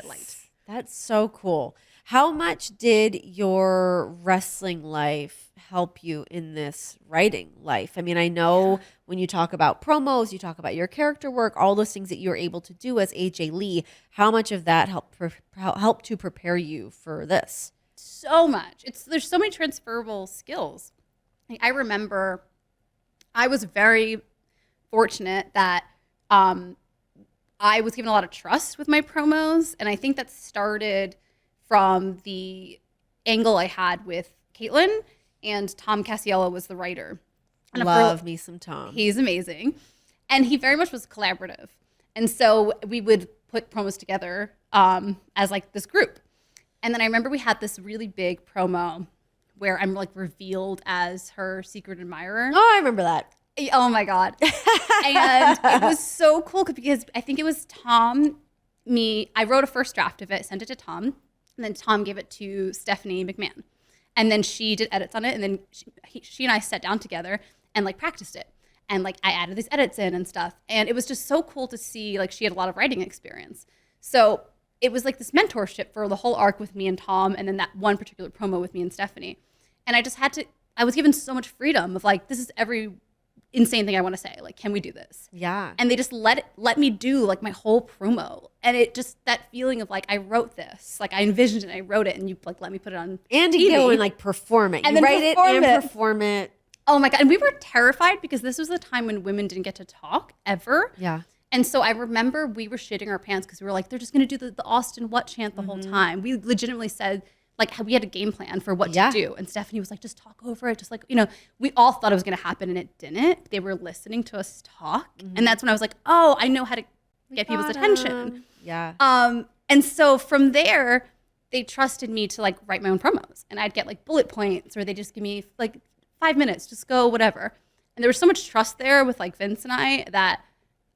B: light.
A: That's so cool. How much did your wrestling life help you in this writing life? I mean, I know when you talk about promos, you talk about your character work, all those things that you were able to do as AJ Lee. How much of that helped to prepare you for this?
B: So much. There's so many transferable skills. I remember I was very fortunate that I was given a lot of trust with my promos. And I think that started from the angle I had with Caitlin, and Tom Casiello was the writer. And
A: Love me some Tom.
B: He's amazing. And he very much was collaborative. And so we would put promos together as like this group. And then I remember we had this really big promo where I'm like revealed as her secret admirer.
A: Oh, I remember that.
B: Oh my God. And it was so cool because I think it was Tom, I wrote a first draft of it, sent it to Tom, and then Tom gave it to Stephanie McMahon. And then she did edits on it, and then she and I sat down together and like practiced it. And like I added these edits in and stuff. And it was just so cool to see, like she had a lot of writing experience. So it was like this mentorship for the whole arc with me and Tom, and then that one particular promo with me and Stephanie. And I was given so much freedom of like, this is every insane thing I want to say. Like, can we do this?
A: Yeah.
B: And they just let me do like my whole promo. And it just, that feeling of like, I wrote this, like I envisioned it, and I wrote it, and you like let me put it on
A: and
B: TV.
A: You go and like perform it.
B: And
A: you
B: then
A: write it and perform it.
B: Oh my God. And we were terrified because this was a time when women didn't get to talk ever.
A: Yeah.
B: And so I remember we were shitting our pants because we were like, they're just going to do the Austin what chant the whole time. We legitimately said, like, we had a game plan for what to do. And Stephanie was like, just talk over it. Just like, we all thought it was going to happen, and it didn't. They were listening to us talk. And that's when I was like, oh, I know how to get people's attention.
A: Yeah.
B: And so from there, they trusted me to like write my own promos. And I'd get like bullet points, or they just give me like 5 minutes, just go, whatever. And there was so much trust there with like Vince and I that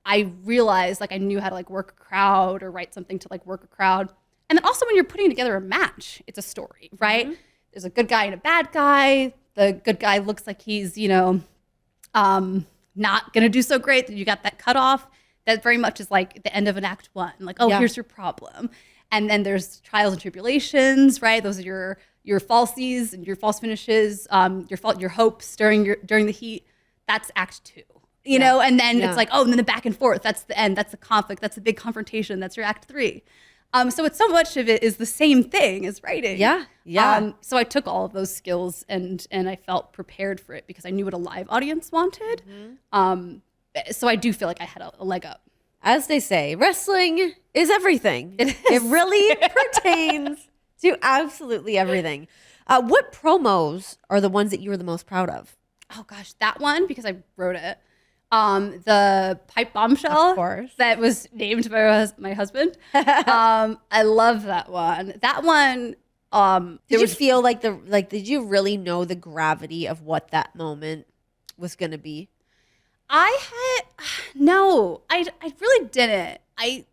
B: I realized like I knew how to like work a crowd or write something to like work a crowd. And then also when you're putting together a match, it's a story, right? Mm-hmm. There's a good guy and a bad guy. The good guy looks like he's, not going to do so great. That you got that cutoff. That very much is like the end of an act one. Like, oh, here's your problem. And then there's trials and tribulations, right? Those are your falsies and your false finishes, your hopes during the heat. That's act two. You know, and then it's like, oh, and then the back and forth. That's the end. That's the conflict. That's the big confrontation. That's your act three. So it's so much of it is the same thing as writing.
A: Yeah, yeah.
B: So I took all of those skills and I felt prepared for it because I knew what a live audience wanted. So I do feel like I had a leg up.
A: As they say, wrestling is everything. It really pertains to absolutely everything. What promos are the ones that you were the most proud of?
B: Oh gosh, that one, because I wrote it. The pipe bombshell,
A: of course,
B: that was named by my husband. I love that one. That one.
A: Did you feel like did you really know the gravity of what that moment was going to be?
B: No, I really didn't. I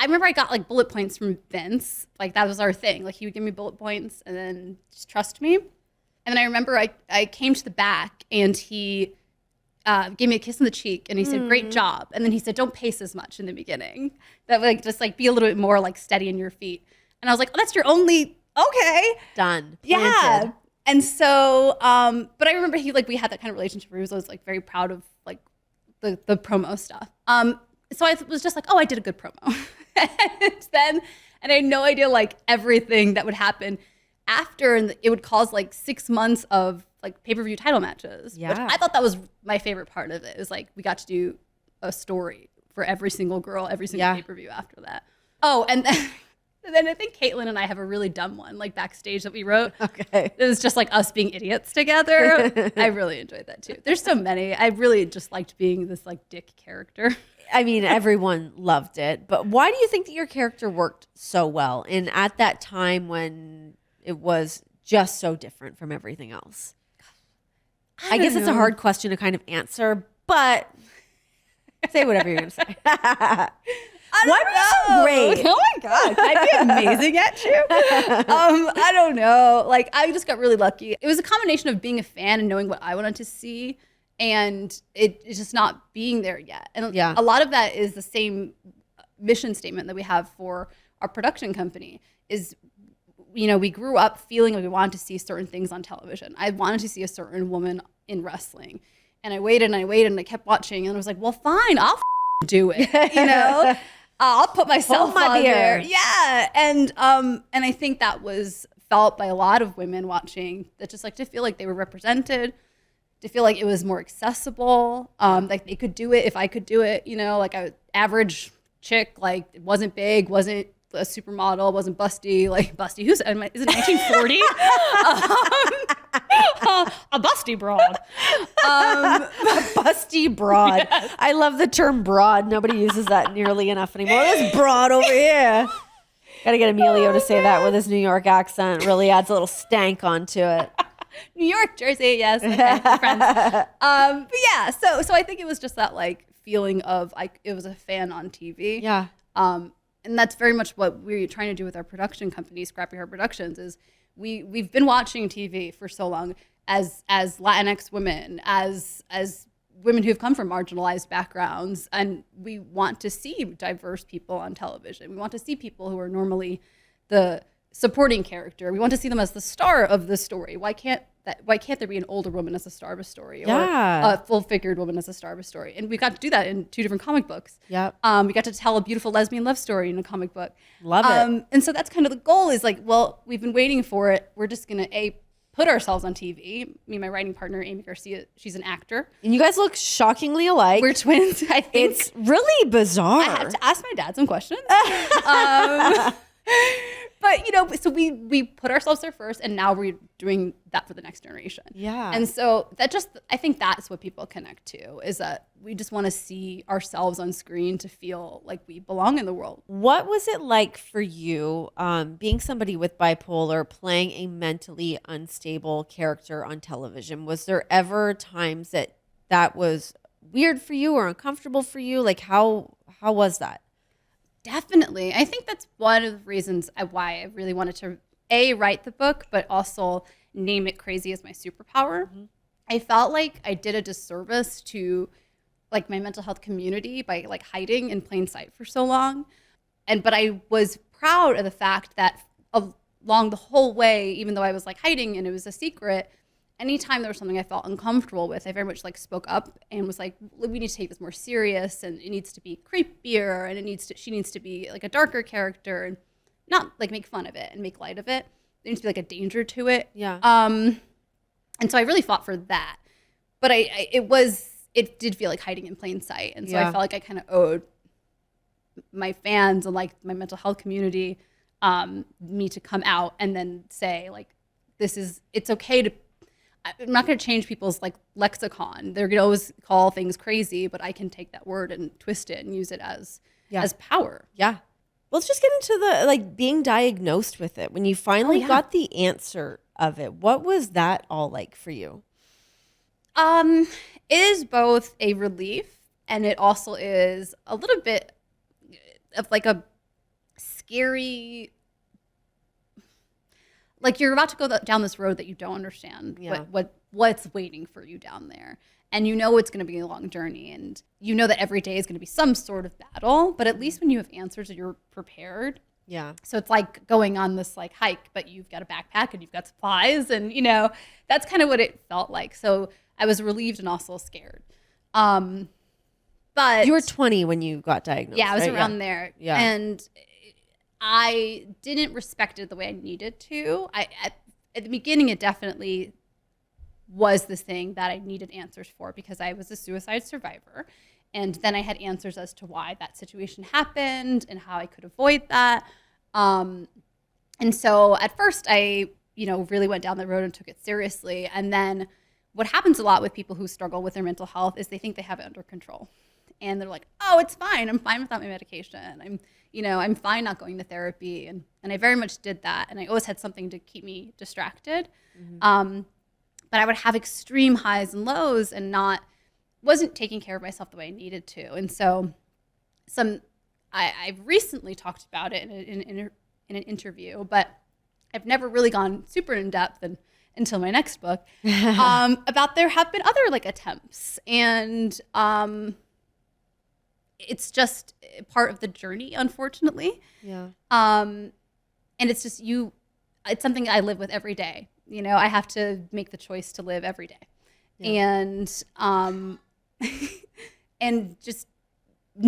B: remember I got like bullet points from Vince. Like that was our thing. Like he would give me bullet points and then just trust me. And then I remember I came to the back and he gave me a kiss on the cheek and he said, great job. And then he said, don't pace as much in the beginring. That like just like be a little bit more like steady in your feet. And I was like, oh, that's your only, okay.
A: Done. Planted.
B: Yeah. And so, but I remember we had that kind of relationship where he was always like very proud of like the promo stuff. so I was just like, oh, I did a good promo. and I had no idea like everything that would happen after, and it would cause like 6 months of like pay-per-view title matches.
A: Yeah.
B: Which I thought that was my favorite part of it. It was like we got to do a story for every single girl, every single pay-per-view after that. Oh, and then I think Caitlin and I have a really dumb one like backstage that we wrote.
A: Okay.
B: It was just like us being idiots together. I really enjoyed that too. There's so many. I really just liked being this like dick character.
A: I mean, everyone loved it. But why do you think that your character worked so well? And at that time when it was just so different from everything else? I guess it's a hard question to kind of answer, but say whatever you're going to say. Why were you so great?
B: Oh my God. Can I be amazing at you? I don't know. Like, I just got really lucky. It was a combination of being a fan and knowing what I wanted to see, and it's just not being there yet. And a lot of that is the same mission statement that we have for our production company is, you know, we grew up feeling like we wanted to see certain things on television. I wanted to see a certain woman in wrestling. And I waited and I waited and I kept watching, and I was like, well, fine, I'll do it. You know? I'll put myself on there. Yeah. And I think that was felt by a lot of women watching, that just like to feel like they were represented, to feel like it was more accessible. Like they could do it if I could do it, you know, like a average chick, like it wasn't big, wasn't a supermodel, wasn't busty, like busty. Is it 1940? A busty broad.
A: A busty broad.
B: Yes.
A: I love the term broad. Nobody uses that nearly enough anymore. This broad over here. Gotta get Emilio to say that with his New York accent. Really adds a little stank onto it.
B: New York, Jersey, yes. Okay, we're friends. But yeah, so I think it was just that like feeling of like it was a fan on TV.
A: Yeah.
B: And that's very much what we're trying to do with our production company, Scrappy Heart Productions, is we've been watching TV for so long as Latinx women, as women who've come from marginalized backgrounds, and we want to see diverse people on television. We want to see people who are normally the supporting character. We want to see them as the star of the story. Why can't there be an older woman as a star of a story, or a full-figured woman as a star of a story? And we got to do that in 2 different comic books.
A: Yep.
B: We got to tell a beautiful lesbian love story in a comic book.
A: Love it.
B: And so that's kind of the goal, is like, well, we've been waiting for it. We're just going to put ourselves on TV. Me and my writing partner, Amy Garcia, she's an actor.
A: And you guys look shockingly alike.
B: We're twins, I think.
A: It's really bizarre.
B: I had to ask my dad some questions. But, you know, so we put ourselves there first, and now we're doing that for the next generation.
A: Yeah.
B: And so I think that's what people connect to, is that we just want to see ourselves on screen to feel like we belong in the world.
A: What was it like for you, being somebody with bipolar, playing a mentally unstable character on television? Was there ever times that was weird for you or uncomfortable for you? Like how was that?
B: Definitely. I think that's one of the reasons why I really wanted to write the book, but also name it Crazy as my superpower. Mm-hmm. I felt like I did a disservice to like my mental health community by like hiding in plain sight for so long. But I was proud of the fact that along the whole way, even though I was like hiding and it was a secret, anytime there was something I felt uncomfortable with, I very much like spoke up and was like, we need to take this more serious, and it needs to be creepier, and she needs to be like a darker character, and not like make fun of it and make light of it. There needs to be like a danger to it.
A: Yeah.
B: And so I really fought for that. But it did feel like hiding in plain sight. And so I felt like I kind of owed my fans and like my mental health community me to come out and then say like, it's okay to, I'm not going to change people's like lexicon. They're going to always call things crazy, but I can take that word and twist it and use it as power.
A: Yeah. Let's just get into the like being diagnosed with it. When you finally got the answer of it, what was that all like for you?
B: It is both a relief, and it also is a little bit of like a scary, like you're about to go down this road that you don't understand what's waiting for you down there. And you know it's going to be a long journey, and you know that every day is going to be some sort of battle, but at least when you have answers, you're prepared.
A: Yeah.
B: So it's like going on this like hike, but you've got a backpack and you've got supplies, and you know, that's kind of what it felt like. So I was relieved and also scared. But you
A: were 20 when you got diagnosed.
B: Yeah, I was
A: right?
B: around there.
A: Yeah.
B: And I didn't respect it the way I needed to. At the beginning, it definitely was this thing that I needed answers for because I was a suicide survivor. And then I had answers as to why that situation happened and how I could avoid that. And so at first I, really went down the road and took it seriously. And then what happens a lot with people who struggle with their mental health is they think they have it under control. And they're like, oh, it's fine. I'm fine without my medication. I'm fine not going to therapy. And I very much did that. And I always had something to keep me distracted. Mm-hmm. But I would have extreme highs and lows and wasn't taking care of myself the way I needed to. And so I've recently talked about it in an interview, but I've never really gone super in depth until my next book about there have been other attempts. And it's just part of the journey, unfortunately.
A: Yeah.
B: And it's just it's something I live with every day. I have to make the choice to live every day. Yeah. And just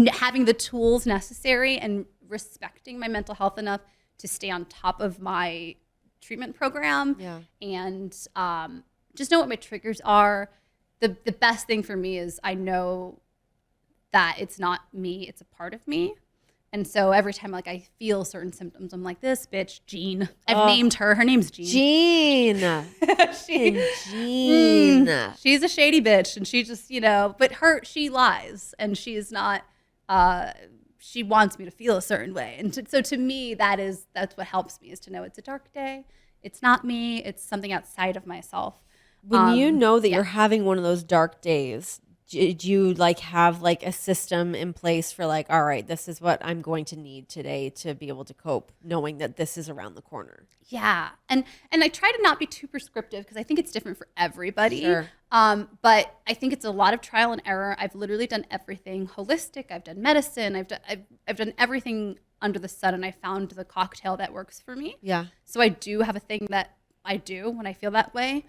B: having the tools necessary and respecting my mental health enough to stay on top of my treatment program.
A: Yeah.
B: And just know what my triggers are. The best thing for me is I know that it's not me, it's a part of me. And so every time I feel certain symptoms, I'm like, this bitch, Jean. I've named her. Her name's Jean.
A: Jean.
B: She's a shady bitch. And she just, but she lies. And she is not, she wants me to feel a certain way. And so to me, that's what helps me is to know it's a dark day. It's not me. It's something outside of myself.
A: When you know that you're having one of those dark days, did you have a system in place for all right, this is what I'm going to need today to be able to cope, knowing that this is around the corner?
B: Yeah. And I try to not be too prescriptive because I think it's different for everybody.
A: Sure.
B: But I think it's a lot of trial and error. I've literally done everything holistic. I've done medicine. I've done everything under the sun, and I found the cocktail that works for me.
A: Yeah.
B: So I do have a thing that I do when I feel that way.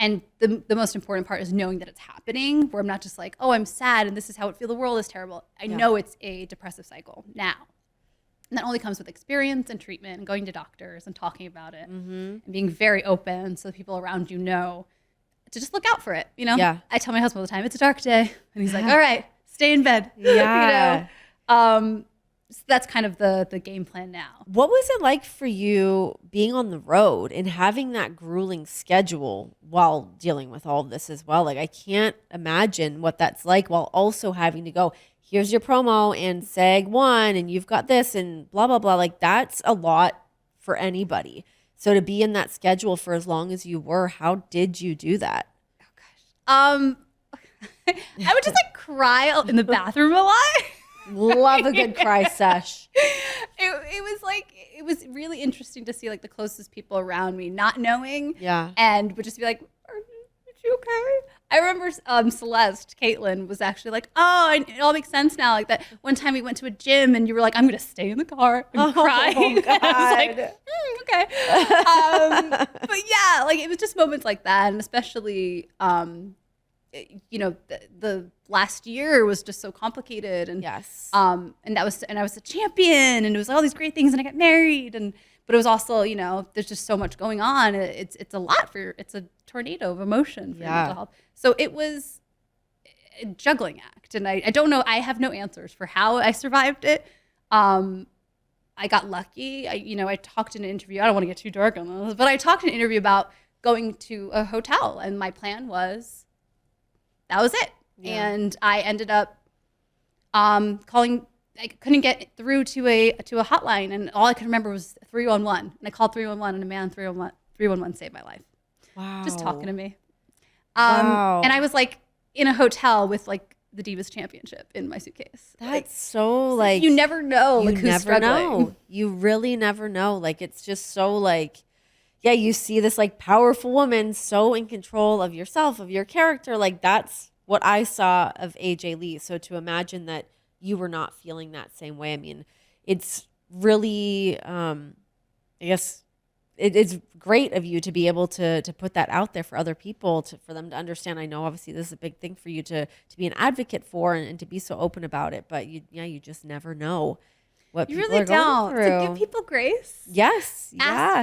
B: And the most important part is knowing that it's happening, where I'm not just oh, I'm sad and this is how it feels. The world is terrible. I know it's a depressive cycle now. And that only comes with experience and treatment and going to doctors and talking about it and being very open so the people around you know to just look out for it.
A: Yeah.
B: I tell my husband all the time, it's a dark day. And he's like, all right, stay in bed.
A: Yeah.
B: So that's kind of the game plan now.
A: What was it like for you being on the road and having that grueling schedule while dealing with all of this as well? I can't imagine what that's like while also having to go, here's your promo and SAG 1 and you've got this and blah, blah, blah. That's a lot for anybody. So to be in that schedule for as long as you were, how did you do that?
B: Oh, gosh. I would just cry in the bathroom a lot.
A: Love a good cry sesh.
B: It was really interesting to see the closest people around me not knowing.
A: Yeah.
B: And would just be like, are you okay? I remember Celeste, Caitlin, was actually oh, it all makes sense now. That one time we went to a gym and you were like, I'm going to stay in the car and cry.
A: Oh, God.
B: I was okay. But yeah, it was just moments like that. And especially, the last year was just so complicated, and
A: yes,
B: and I was a champion, and it was all these great things, and I got married, but it was also there's just so much going on. It's a lot it's a tornado of emotion for your mental health. So it was a juggling act, and I don't know. I have no answers for how I survived it. I got lucky. I talked in an interview. I don't want to get too dark on this, but I talked in an interview about going to a hotel, and my plan was. That was it. Yeah. And I ended up calling. I couldn't get through to a hotline, and all I could remember was 311. And I called 311, and a man 311 saved my life.
A: Wow.
B: Just talking to me.
A: Wow.
B: And I was in a hotel with the Divas Championship in my suitcase.
A: That's so
B: you never know.
A: You
B: who's
A: never
B: struggling.
A: know. You really never know. It's just so yeah, you see this powerful woman so in control of yourself, of your character. That's what I saw of AJ Lee. So to imagine that you were not feeling that same way, I mean, it's really, I guess it's great of you to be able to put that out there for other people, for them to understand. I know obviously this is a big thing for you to be an advocate for and to be so open about it, but you just never know what
B: You
A: people
B: really
A: are going
B: don't.
A: through.
B: To give people grace.
A: Yes.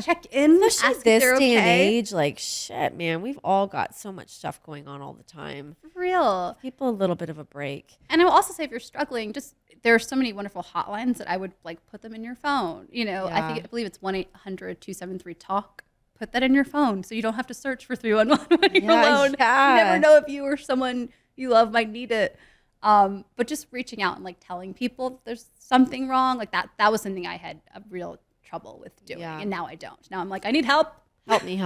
B: Check in.
A: Especially
B: ask if
A: this
B: they're
A: day and
B: okay.
A: age, like shit, man, we've all got so much stuff going on all the time.
B: For real.
A: Give people a little bit of a break.
B: And I will also say, if you're struggling, there are so many wonderful hotlines that I would like put them in your phone. I believe it's 1-800-273-TALK. Put that in your phone so you don't have to search for 311 when you're alone.
A: Yeah.
B: You never know if you or someone you love might need it. But just reaching out and like telling people there's something wrong, like that was something I had a real trouble with doing.
A: Yeah.
B: And now I don't. Now I'm like, I need help.
A: Help me.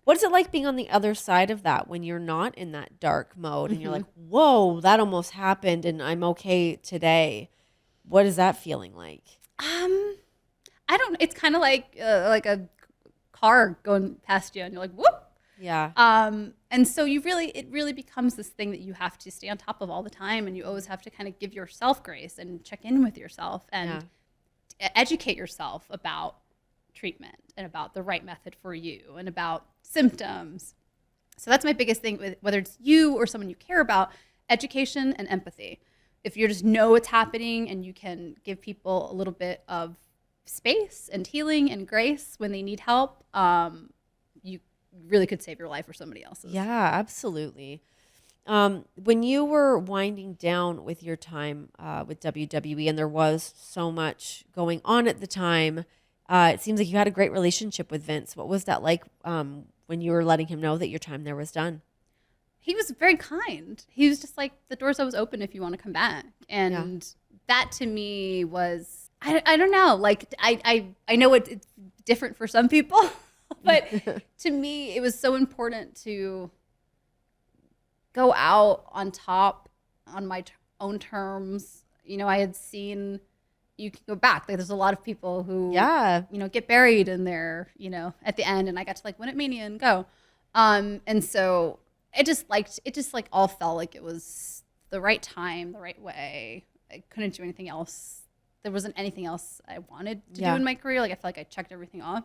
A: What is it like being on the other side of that when you're not in that dark mode and you're like, whoa, that almost happened and I'm okay today? What is that feeling like?
B: I don't, it's kind of like a car going past you and you're like, whoop.
A: Yeah.
B: And so it really becomes this thing that you have to stay on top of all the time, and you always have to kind of give yourself grace and check in with yourself and educate yourself about treatment and about the right method for you and about symptoms. So that's my biggest thing with whether it's you or someone you care about, education and empathy. If you just know what's happening and you can give people a little bit of space and healing and grace when they need help, you really could save your life or somebody else's.
A: Yeah, absolutely. When you were winding down with your time with WWE, and there was so much going on at the time, it seems like you had a great relationship with Vince. What was that like when you were letting him know that your time there was done?
B: He was very kind. He was just like, the door's always open if you want to come back. And that to me was, I don't know, like I know it's different for some people. But to me, it was so important to go out on top on my own terms. I had seen you can go back. Like, there's a lot of people who, get buried in there, at the end. And I got to like win at Mania and go. And so it just all felt like it was the right time, the right way. I couldn't do anything else. There wasn't anything else I wanted to do in my career. Like, I felt like I checked everything off.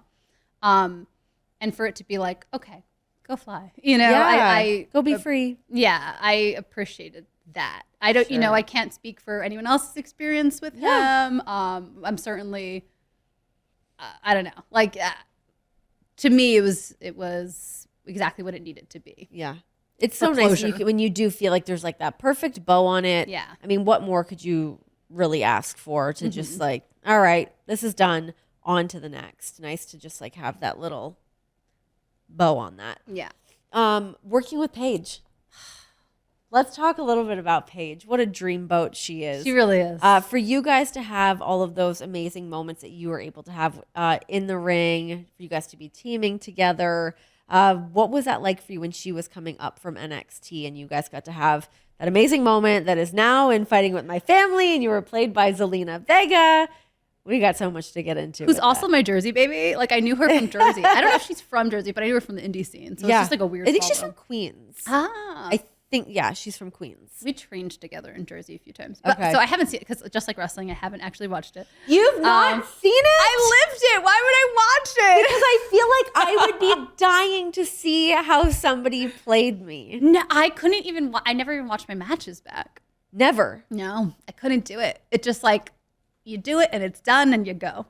B: And for it to be like, okay, go fly, I
A: go be free.
B: Yeah. I appreciated that. I don't, I can't speak for anyone else's experience with him. I'm certainly, I don't know. Like, to me, it was exactly what it needed to be.
A: Yeah. It's so nice when you do feel like there's like that perfect bow on it.
B: Yeah.
A: I mean, what more could you really ask for to just like, all right, this is done, on to the next. Nice to just like have that little bow on that.
B: Yeah.
A: Working with Paige. Let's talk a little bit about Paige. What a dreamboat she is.
B: She really is.
A: For you guys to have all of those amazing moments that you were able to have in the ring, for you guys to be teaming together. What was that like for you when she was coming up from NXT and you guys got to have that amazing moment that is now in Fighting With My Family and you were played by Zelina Vega? We got so much to get into.
B: Who's also my Jersey baby. Like, I knew her from Jersey. I don't know if she's from Jersey, but I knew her from the indie scene. So it's just like a weird
A: I think she's from Queens.
B: I
A: think, she's from Queens.
B: We trained together in Jersey a few times. But, so I haven't seen it because just like wrestling, I haven't actually watched it.
A: You've not seen it?
B: I lived it. Why would I watch it?
A: Because I feel like I would be dying to see how somebody played me.
B: No, I couldn't even, I never even watched my matches back.
A: Never.
B: No, I couldn't do it. It just like, you do it and it's done and you go.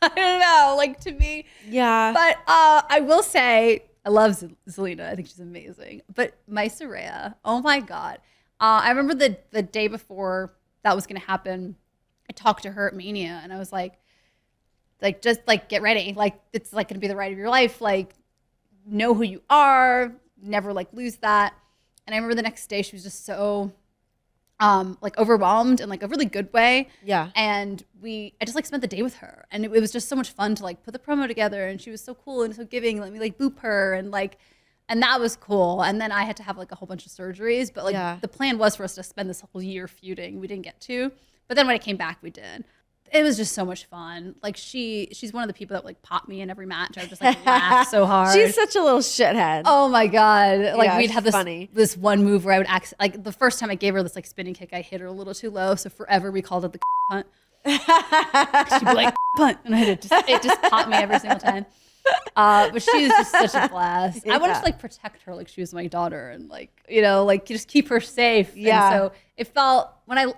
B: I don't know, like to me.
A: Yeah.
B: But I will say, I love Zelina. I think she's amazing. But my Soraya, oh my God. I remember the day before that was going to happen, I talked to her at Mania and I was like, just like, get ready. Like, it's like going to be the ride of your life. Like, know who you are. Never like lose that. And I remember the next day she was just so like overwhelmed in like a really good way.
A: Yeah.
B: And I just like spent the day with her and it was just so much fun to like put the promo together and she was so cool and so giving. Let me like boop her and that was cool. And then I had to have like a whole bunch of surgeries, but like the plan was for us to spend this whole year feuding. We didn't get to, but then when I came back, we did. It was just so much fun. Like she's one of the people that like pop me in every match. I would just like laugh so hard.
A: She's such a little shithead.
B: Oh my God. Like we'd have this one move where I would like the first time I gave her this like spinning kick, I hit her a little too low. So forever we called it the punt. She'd be like punt. And it just popped me every single time. But she's just such a blast. I wanted to like protect her like she was my daughter and like, you know, like just keep her safe.
A: Yeah.
B: And so it felt when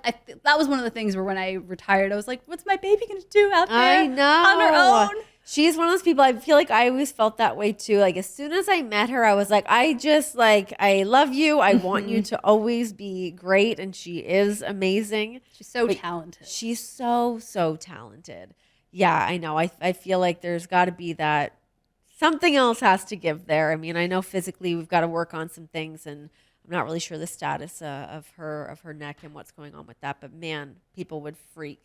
B: that was one of the things where when I retired, I was like, what's my baby going to do out there
A: I know.
B: on her own?
A: She's one of those people, I feel like I always felt that way too. Like as soon as I met her, I was like, I love you. I want you to always be great. And she is amazing.
B: She's so talented.
A: She's so, so talented. Yeah, I know. I feel like there's got to be that something else has to give there. I mean, I know physically we've got to work on some things, and I'm not really sure the status of her neck and what's going on with that. But man, people would freak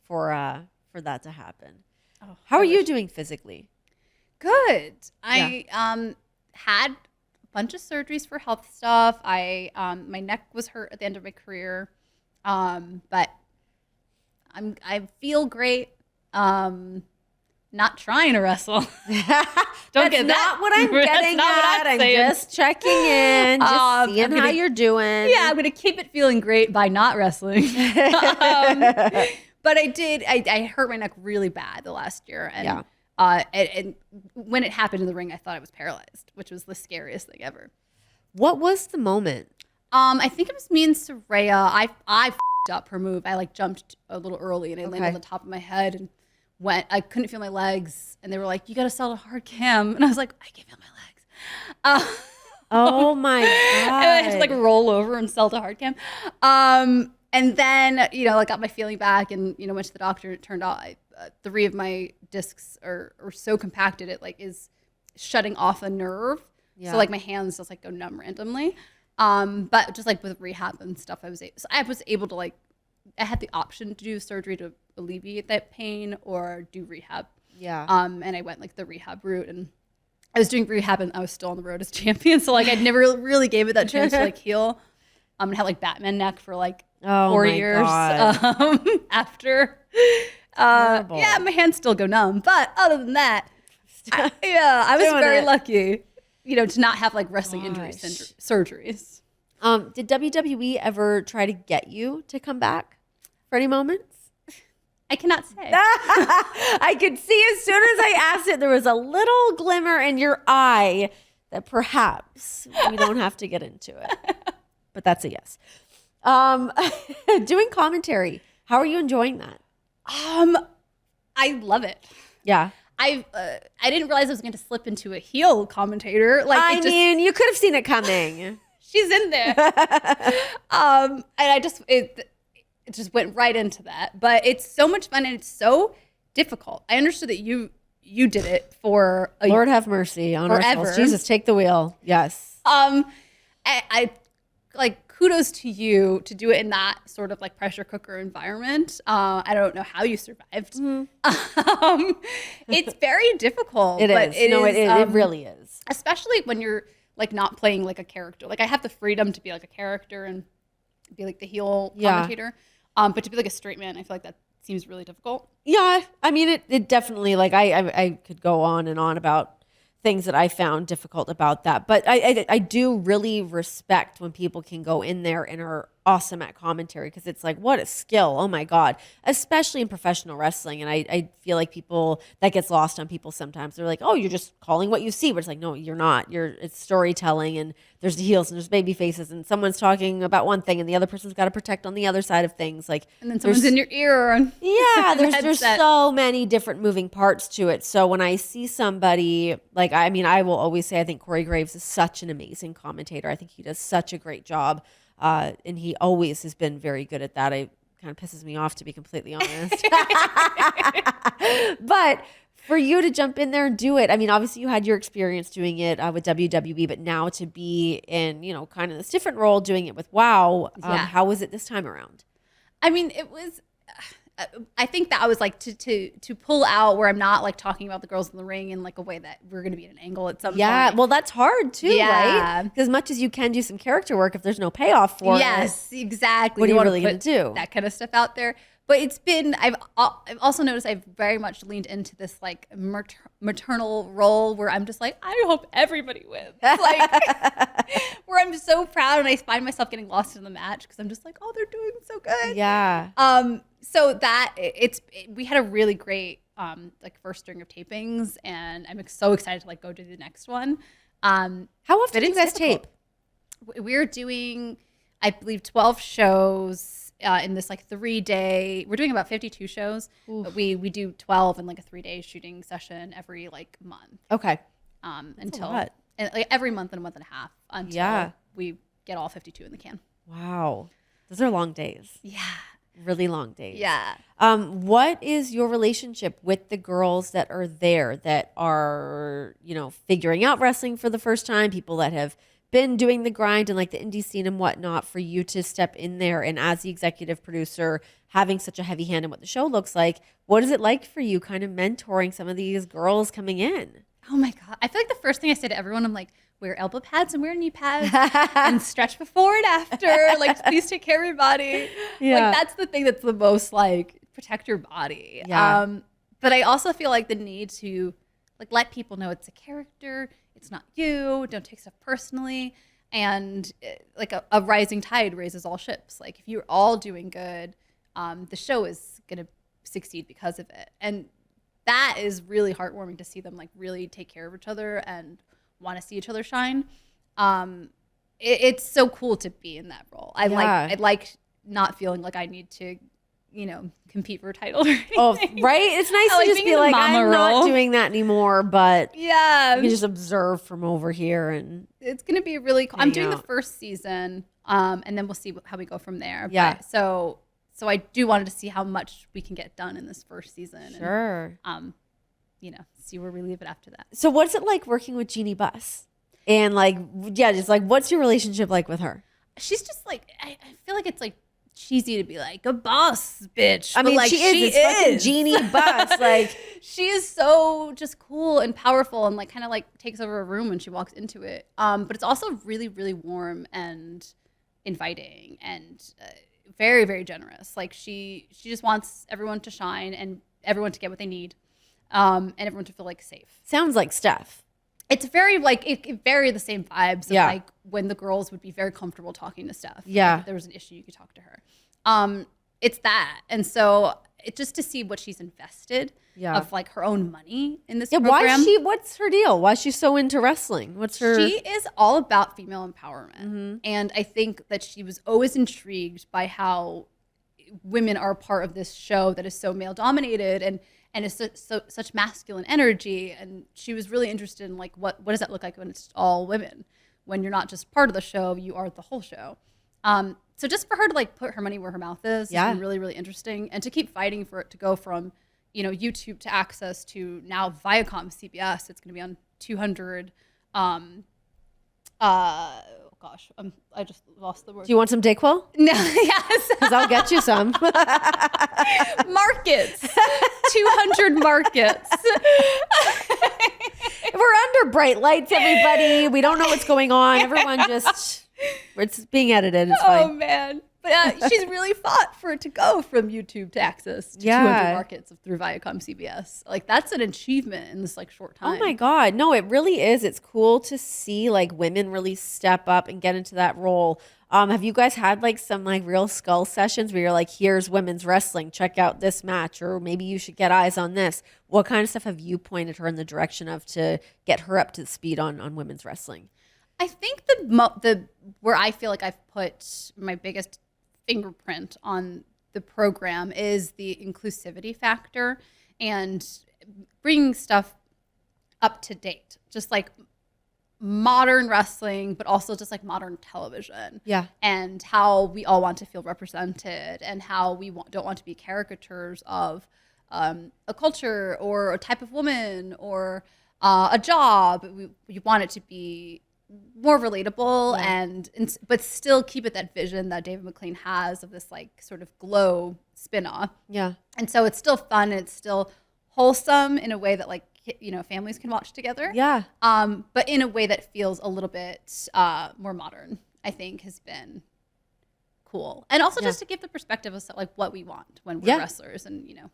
A: for that to happen.
B: Oh,
A: how are you doing physically?
B: Good. I had a bunch of surgeries for health stuff. My neck was hurt at the end of my career, but I feel great. Not trying to wrestle.
A: That's not what I'm getting at. I'm just checking in, just seeing how you're doing.
B: Yeah, I'm gonna keep it feeling great by not wrestling. But I hurt my neck really bad the last year, and and when it happened in the ring, I thought I was paralyzed, which was the scariest thing ever.
A: What was the moment?
B: I think it was me and Soraya. I f***ed up her move. I like jumped a little early, and I landed on the top of my head and I couldn't feel my legs, and they were like, "You got to sell a hard cam," and I was like, "I can't feel my legs."
A: Oh my god!
B: And I just like roll over and sell the hard cam. And then I got my feeling back, and went to the doctor. And it turned out 3 of my discs are so compacted it like is shutting off a nerve. Yeah. So like my hands just like go numb randomly. But just like with rehab and stuff, I was able to like. I had the option to do surgery to alleviate that pain or do rehab. Yeah. And I went like the rehab route, and I was doing rehab and I was still on the road as champion. So like I'd never really gave it that chance to like heal. And had like Batman neck for like 4 years after. Yeah, my hands still go numb. But other than that, I was very lucky, to not have like wrestling surgeries.
A: Did WWE ever try to get you to come back for any moments?
B: I cannot say.
A: I could see as soon as I asked it, there was a little glimmer in your eye that perhaps we don't have to get into it. But that's a yes. Doing commentary, how are you enjoying that?
B: I love it.
A: Yeah.
B: I didn't realize I was going to slip into a heel commentator. Like
A: you could have seen it coming.
B: She's in there. And it just went right into that. But it's so much fun and it's so difficult. I understood that you did it for
A: Lord have mercy on our souls. Jesus, take the wheel. Yes.
B: I like kudos to you to do it in that sort of like pressure cooker environment. I don't know how you survived. Mm-hmm. It's very difficult.
A: It really is.
B: Especially when you're like not playing like a character. Like I have the freedom to be like a character and be like the heel commentator. But to be like a straight man, I feel like that seems really difficult.
A: Yeah. I mean, it definitely, like I could go on and on about things that I found difficult about that. But I do really respect when people can go in there and are awesome at commentary, because it's like, what a skill. Oh my God. Especially in professional wrestling. And I feel like that gets lost on people sometimes. They're like, oh, you're just calling what you see. But it's like, no, you're not. It's storytelling, and there's the heels and there's baby faces, and someone's talking about one thing and the other person's got to protect on the other side of things. Like,
B: and then someone's in your ear.
A: Yeah, there's so many different moving parts to it. So when I see somebody, like, I will always say I think Corey Graves is such an amazing commentator. I think he does such a great job. And he always has been very good at that. It kind of pisses me off, to be completely honest. But for you to jump in there and do it, I mean, obviously you had your experience doing it with WWE, but now to be in, kind of this different role doing it with WOW, how was it this time around?
B: I mean, it was... I think that was like to pull out where I'm not like talking about the girls in the ring in like a way that we're going to be at an angle at some point.
A: Yeah, well, that's hard too, right? Because as much as you can do some character work, if there's no payoff for it.
B: Yes, exactly.
A: What are you really going to do?
B: That kind of stuff out there. But it's been, I've also noticed I've very much leaned into this like maternal role where I'm just like, I hope everybody wins. Like, where I'm so proud and I find myself getting lost in the match because I'm just like, oh, they're doing so good.
A: Yeah.
B: So that we had a really great like first string of tapings, and I'm so excited to like go to the next one.
A: How often do you guys tape?
B: We're doing, I believe, 12 shows in this like 3-day. We're doing about 52 shows, but we do 12 in like a 3-day shooting session every like month.
A: Okay.
B: Until like every month and a month and a half until we get all 52 in the can.
A: Wow, those are long days.
B: Yeah.
A: Really long days.
B: Yeah.
A: What is your relationship with the girls that are there that are, you know, figuring out wrestling for the first time, people that have been doing the grind and like the indie scene and whatnot, for you to step in there and as the executive producer having such a heavy hand in what the show looks like, what is it like for you kind of mentoring some of these girls coming in?
B: Oh my God. I feel like the first thing I say to everyone, I'm like, wear elbow pads and wear knee pads and stretch before and after. Like, please take care of your body. Yeah. Like, that's the thing that's the most like, protect your body.
A: Yeah.
B: But I also feel like the need to like let people know it's a character. It's not you. Don't take stuff personally. And like a rising tide raises all ships. Like if you're all doing good, the show is going to succeed because of it. And that is really heartwarming to see them like really take care of each other and want to see each other shine. It's so cool to be in that role. I like not feeling like I need to, you know, compete for a title.
A: Oh, right. It's nice to just be like, I'm not doing that anymore, but
B: yeah,
A: you can just observe from over here, and
B: it's gonna be really cool. I'm doing the first season, and then we'll see how we go from there.
A: Yeah.
B: But, so I do wanted to see how much we can get done in this first season.
A: Sure.
B: And, you know, see where we leave it after that.
A: So what's it like working with Jeannie Buss? And like, yeah, just like, what's your relationship like with her?
B: She's just like, I feel like it's like cheesy to be like a boss bitch.
A: I mean,
B: like,
A: she is. It's fucking Jeannie Buss. Like,
B: she is so just cool and powerful and like kind of like takes over a room when she walks into it. But it's also really, really warm and inviting and very, very generous. Like she just wants everyone to shine and everyone to get what they need. And everyone to feel like safe. Sounds like Steph. It's very like it very the same vibes of like when the girls would be very comfortable talking to Steph.
A: Yeah.
B: Like if there was an issue, you could talk to her. It's that. And so it just to see what she's invested of like her own money in this program.
A: What's her deal? Why is she so into wrestling?
B: She is all about female empowerment. Mm-hmm. And I think that she was always intrigued by how women are part of this show that is so male dominated and is such masculine energy. And she was really interested in like, what does that look like when it's all women? When you're not just part of the show, you are the whole show. So just for her to like put her money where her mouth is has been really, really interesting. And to keep fighting for it to go from, you know, YouTube to Access to now Viacom CBS. It's going to be on 200. I just lost the word.
A: Do you want some Dayquil?
B: No, yes.
A: Because I'll get you some.
B: Markets. 200 markets.
A: We're under bright lights, everybody. We don't know what's going on. Everyone just, it's being edited. It's fine.
B: Oh, man. But she's really fought for it to go from YouTube to Access to 200 markets through Viacom CBS. Like, that's an achievement in this, like, short time.
A: Oh, my God. No, it really is. It's cool to see, like, women really step up and get into that role. Have you guys had, like, some, like, real skull sessions where you're like, here's women's wrestling. Check out this match. Or maybe you should get eyes on this. What kind of stuff have you pointed her in the direction of to get her up to speed on women's wrestling?
B: I think the where I feel like I've put my biggest fingerprint on the program is the inclusivity factor and bringing stuff up to date, just like modern wrestling, but also just like modern television. Yeah. And how we all want to feel represented and how we don't want to be caricatures of a culture or a type of woman or a job. We want it to be more relatable and but still keep it that vision that David McLean has of this like sort of glow spin-off. Yeah. And so it's still fun and it's still wholesome in a way that like, you know, families can watch together. Yeah. But in a way that feels a little bit more modern, I think has been cool. And also just to give the perspective of like what we want when we're wrestlers and, you know,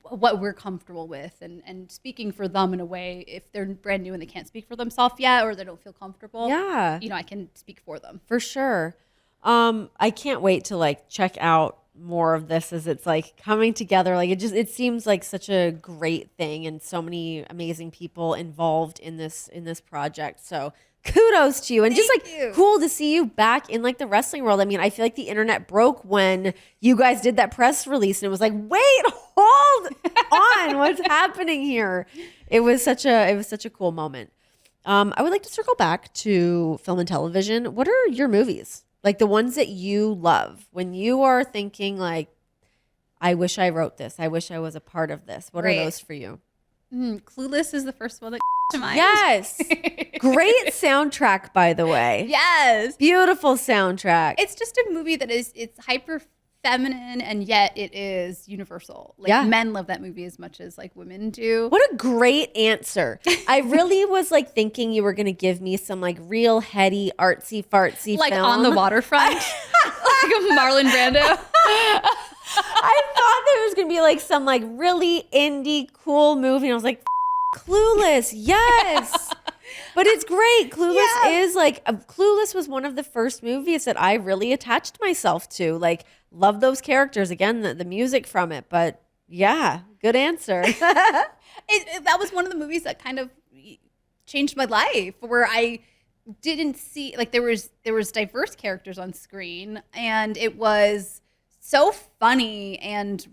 B: what we're comfortable with and speaking for them in a way if they're brand new and they can't speak for themselves yet or they don't feel comfortable. Yeah. You know, I can speak for them.
A: For sure. I can't wait to like check out more of this as it's like coming together. Like it seems like such a great thing and so many amazing people involved in this project. So kudos to you. And just like cool to see you back in like the wrestling world. I mean, I feel like the internet broke when you guys did that press release and it was like, wait, hold on, what's happening here? It was such a cool moment. I would like to circle back to film and television. What are your movies? Like the ones that you love when you are thinking like, I wish I wrote this. I wish I was a part of this. What are those for you?
B: Clueless is the first one that to mind.
A: Yes. Great soundtrack, by the way.
B: Yes.
A: Beautiful soundtrack.
B: It's just a movie that it's hyper feminine and yet it is universal. Like men love that movie as much as like women do.
A: What a great answer. I really was like thinking you were going to give me some like real heady artsy fartsy
B: like
A: film.
B: On the Waterfront. Like a Marlon Brando.
A: I thought there was going to be like some like really indie cool movie and I was like Clueless. Yes. But it's great. Clueless is like Clueless was one of the first movies that I really attached myself to. Like, love those characters. Again, the music from it. But yeah, good answer.
B: That was one of the movies that kind of changed my life, where I didn't see like there was diverse characters on screen, and it was so funny and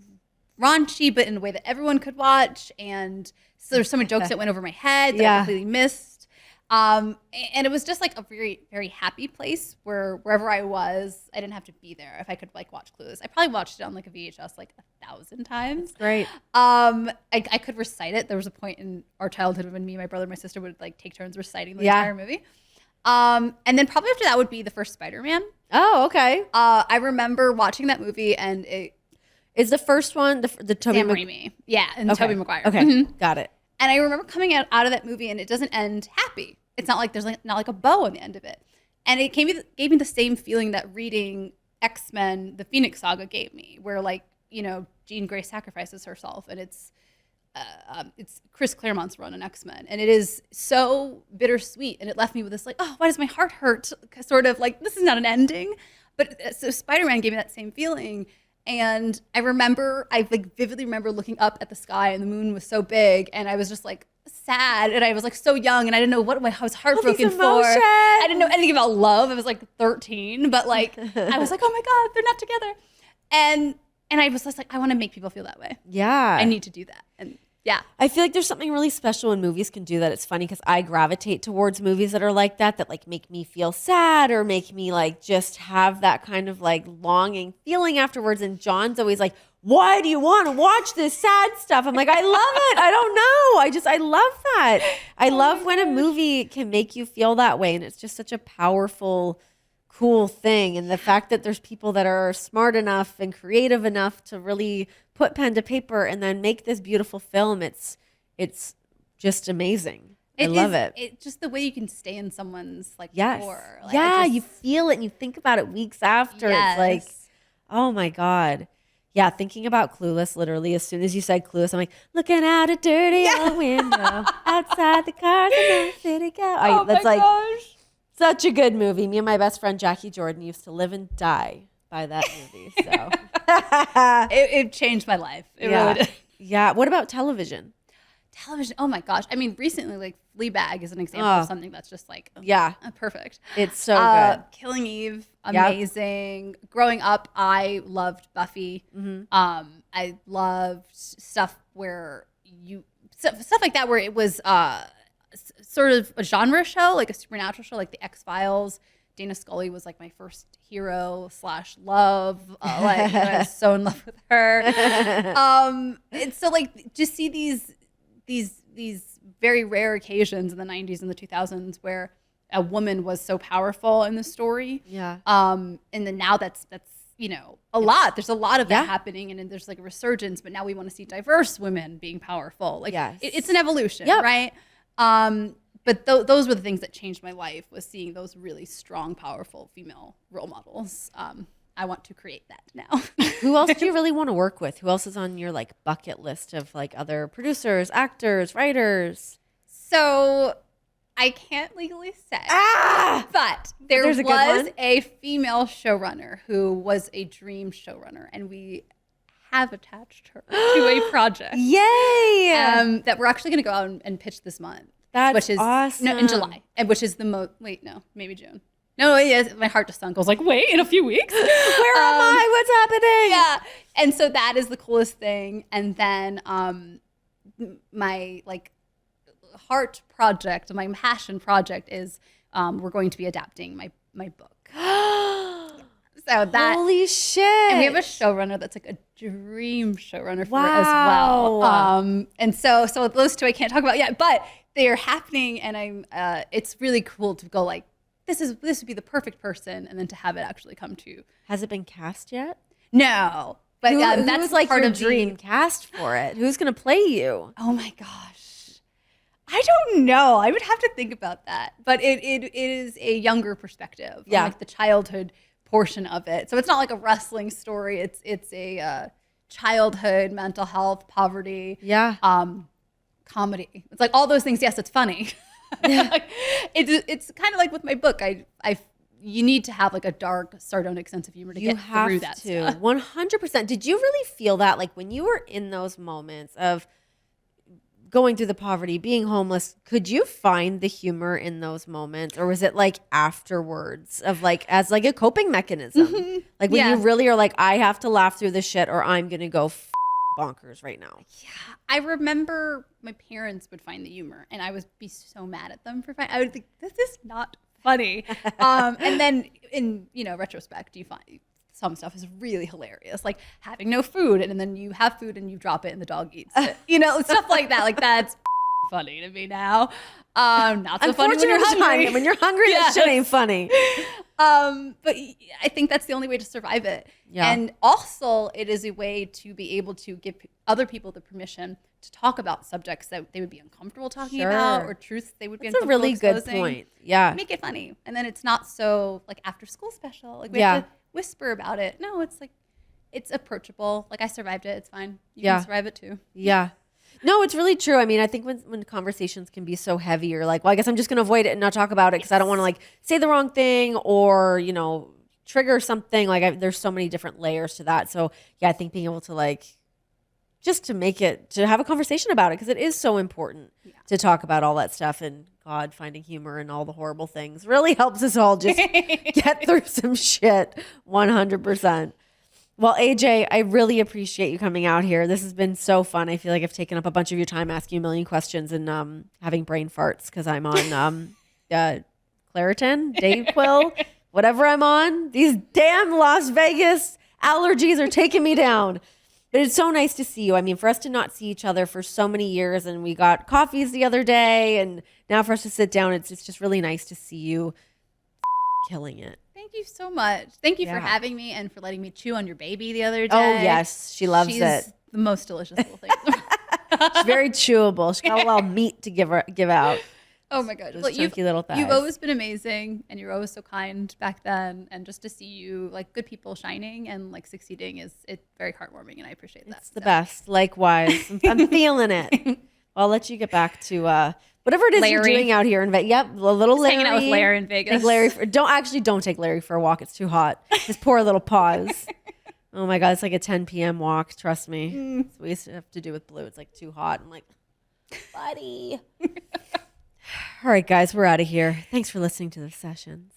B: raunchy, but in a way that everyone could watch. And so there's so many jokes that went over my head that I completely missed. And it was just like a very, very happy place where wherever I was, I didn't have to be there if I could like watch Clueless. I probably watched it on like a VHS like 1,000 times.
A: That's great.
B: I could recite it. There was a point in our childhood when me, my brother, and my sister would like take turns reciting the entire movie. And then probably after that would be the first Spider-Man.
A: Oh, okay.
B: I remember watching that movie, and it
A: is the first one the Tobey
B: Sam Raimi. Yeah, and Tobey Maguire.
A: Okay, got it.
B: And I remember coming out of that movie, and it doesn't end happy. It's not like there's like not like a bow on the end of it. And it gave me the same feeling that reading X-Men, the Phoenix Saga gave me, where like, you know, Jean Grey sacrifices herself, and it's Chris Claremont's run on X-Men, and it is so bittersweet, and it left me with this like, oh, why does my heart hurt? Sort of like, this is not an ending. But so Spider-Man gave me that same feeling. And I like vividly remember looking up at the sky, and the moon was so big, and I was just like sad, and I was like so young, and I didn't know what I was heartbroken for. I didn't know anything about love. I was like 13, but like I was like, oh my God, they're not together. And I was just like, I want to make people feel that way.
A: Yeah.
B: I need to do that. And yeah.
A: I feel like there's something really special when movies can do that. It's funny because I gravitate towards movies that are like that like make me feel sad or make me like just have that kind of like longing feeling afterwards. And John's always like, why do you want to watch this sad stuff? I'm like, I love it. I don't know. I love that. I love when a movie can make you feel that way. And it's just such a powerful, cool thing. And the fact that there's people that are smart enough and creative enough to really put pen to paper and then make this beautiful film, it's just amazing. I love it.
B: It's just the way you can stay in someone's like core.
A: Like, you feel it and you think about it weeks after. It's like, oh my God. Yeah, thinking about Clueless, literally, as soon as you said Clueless, I'm like, looking out a dirty old window, outside the cars in the city go. That's like gosh. Such a good movie. Me and my best friend, Jackie Jordan, used to live and die by that movie. So
B: it changed my life. It really did.
A: Yeah. What about television?
B: Television. Oh my gosh. I mean, recently, like Fleabag is an example of something that's just like perfect.
A: It's so good.
B: Killing Eve, amazing. Yep. Growing up, I loved Buffy. Mm-hmm. I loved stuff where stuff like that, where it was sort of a genre show, like a supernatural show, like the X-Files. Dana Scully was like my first hero / love. Like I was so in love with her. And so like just see these very rare occasions in the 90s and the 2000s where a woman was so powerful in the story.
A: Yeah.
B: And then now that's you know a lot. There's a lot of that happening, and then there's like a resurgence. But now we want to see diverse women being powerful. Like it's an evolution, right? But those were the things that changed my life, was seeing those really strong, powerful female role models. I want to create that now.
A: Who else do you really want to work with? Who else is on your like bucket list of like other producers, actors, writers?
B: So I can't legally say. But
A: There's a good one.
B: was a female showrunner who was a dream showrunner, and we have attached her to a project.
A: Yay!
B: That we're actually going to go out and pitch this month.
A: That's
B: which is,
A: awesome.
B: No, in July, and which is maybe June. No, yes, my heart just sunk. I was like, wait, in a few weeks?
A: Where am I? What's happening?
B: Yeah. And so that is the coolest thing. And then my heart project, my passion project is we're going to be adapting my book. So that,
A: holy shit.
B: and we have a showrunner that's like a dream showrunner for it as well. And so those two I can't talk about yet, but they are happening, and I'm it's really cool to go like, this would be the perfect person, and then to have it actually come to.
A: Has it been cast yet?
B: No, but that's
A: like
B: part
A: your
B: of
A: dream cast for it. Who's gonna play you?
B: Oh my gosh, I don't know. I would have to think about that. But it is a younger perspective, on like the childhood portion of it. So it's not like a wrestling story. It's a childhood, mental health, poverty, comedy. It's like all those things. Yes, it's funny. It's kind of like with my book. You need to have like a dark, sardonic sense of humor to get through that stuff.
A: 100%. Did you really feel that, like, when you were in those moments of going through the poverty, being homeless, could you find the humor in those moments, or was it like afterwards of like as like a coping mechanism? Mm-hmm. Like when you really are like, I have to laugh through this shit, or I'm gonna go bonkers right now.
B: Yeah, I remember my parents would find the humor, and I would be so mad at them for I would think, this is not funny. And then in retrospect, you find some stuff is really hilarious, like having no food, and then you have food and you drop it and the dog eats it. Stuff like that. Like that's funny to me now. Not so funny when you're hungry.
A: When you're hungry, that shit ain't funny.
B: But I think that's the only way to survive it. Yeah. And also, it is a way to be able to give other people the permission to talk about subjects that they would be uncomfortable talking about, or truths they would be uncomfortable exposing.
A: That's a really good point. Yeah.
B: Make it funny. And then it's not so like after school special. Like we have to whisper about it. No, it's like, it's approachable. Like I survived it. It's fine. You can survive it too.
A: Yeah. No, it's really true. I mean, I think when conversations can be so heavy, you're like, well, I guess I'm just going to avoid it and not talk about it because I don't want to like say the wrong thing or, trigger something. Like there's so many different layers to that. So yeah, I think being able to like, just to have a conversation about it, because it is so important to talk about all that stuff, and God, finding humor and all the horrible things really helps us all just get through some shit. 100%. Well, AJ, I really appreciate you coming out here. This has been so fun. I feel like I've taken up a bunch of your time asking you a million questions and having brain farts because I'm on Claritin, Dayquil, whatever I'm on. These damn Las Vegas allergies are taking me down. But it's so nice to see you. I mean, for us to not see each other for so many years, and we got coffees the other day, and now for us to sit down, it's just really nice to see you killing it.
B: Thank you so much. Thank you for having me and for letting me chew on your baby the other day.
A: Oh, yes. She's it.
B: She's the most delicious little thing.
A: She's very chewable. She's got a lot of meat to give out.
B: Oh my God.
A: Well, chunky little thighs.
B: You've always been amazing, and you're always so kind back then. And just to see you like good people shining and like succeeding it's very heartwarming, and I appreciate that.
A: It's the best. Likewise. I'm feeling it. I'll let you get back to whatever it is you're doing out here in Vegas. Yep, a little Larry.
B: Hanging out with Larry in Vegas.
A: Take Larry don't take Larry for a walk. It's too hot. His poor little paws. Oh my God, it's like a 10 p.m. walk. Trust me. That's what we used to have to do with Blue. It's like too hot. I'm like, buddy. All right, guys, we're out of here. Thanks for listening to the sessions.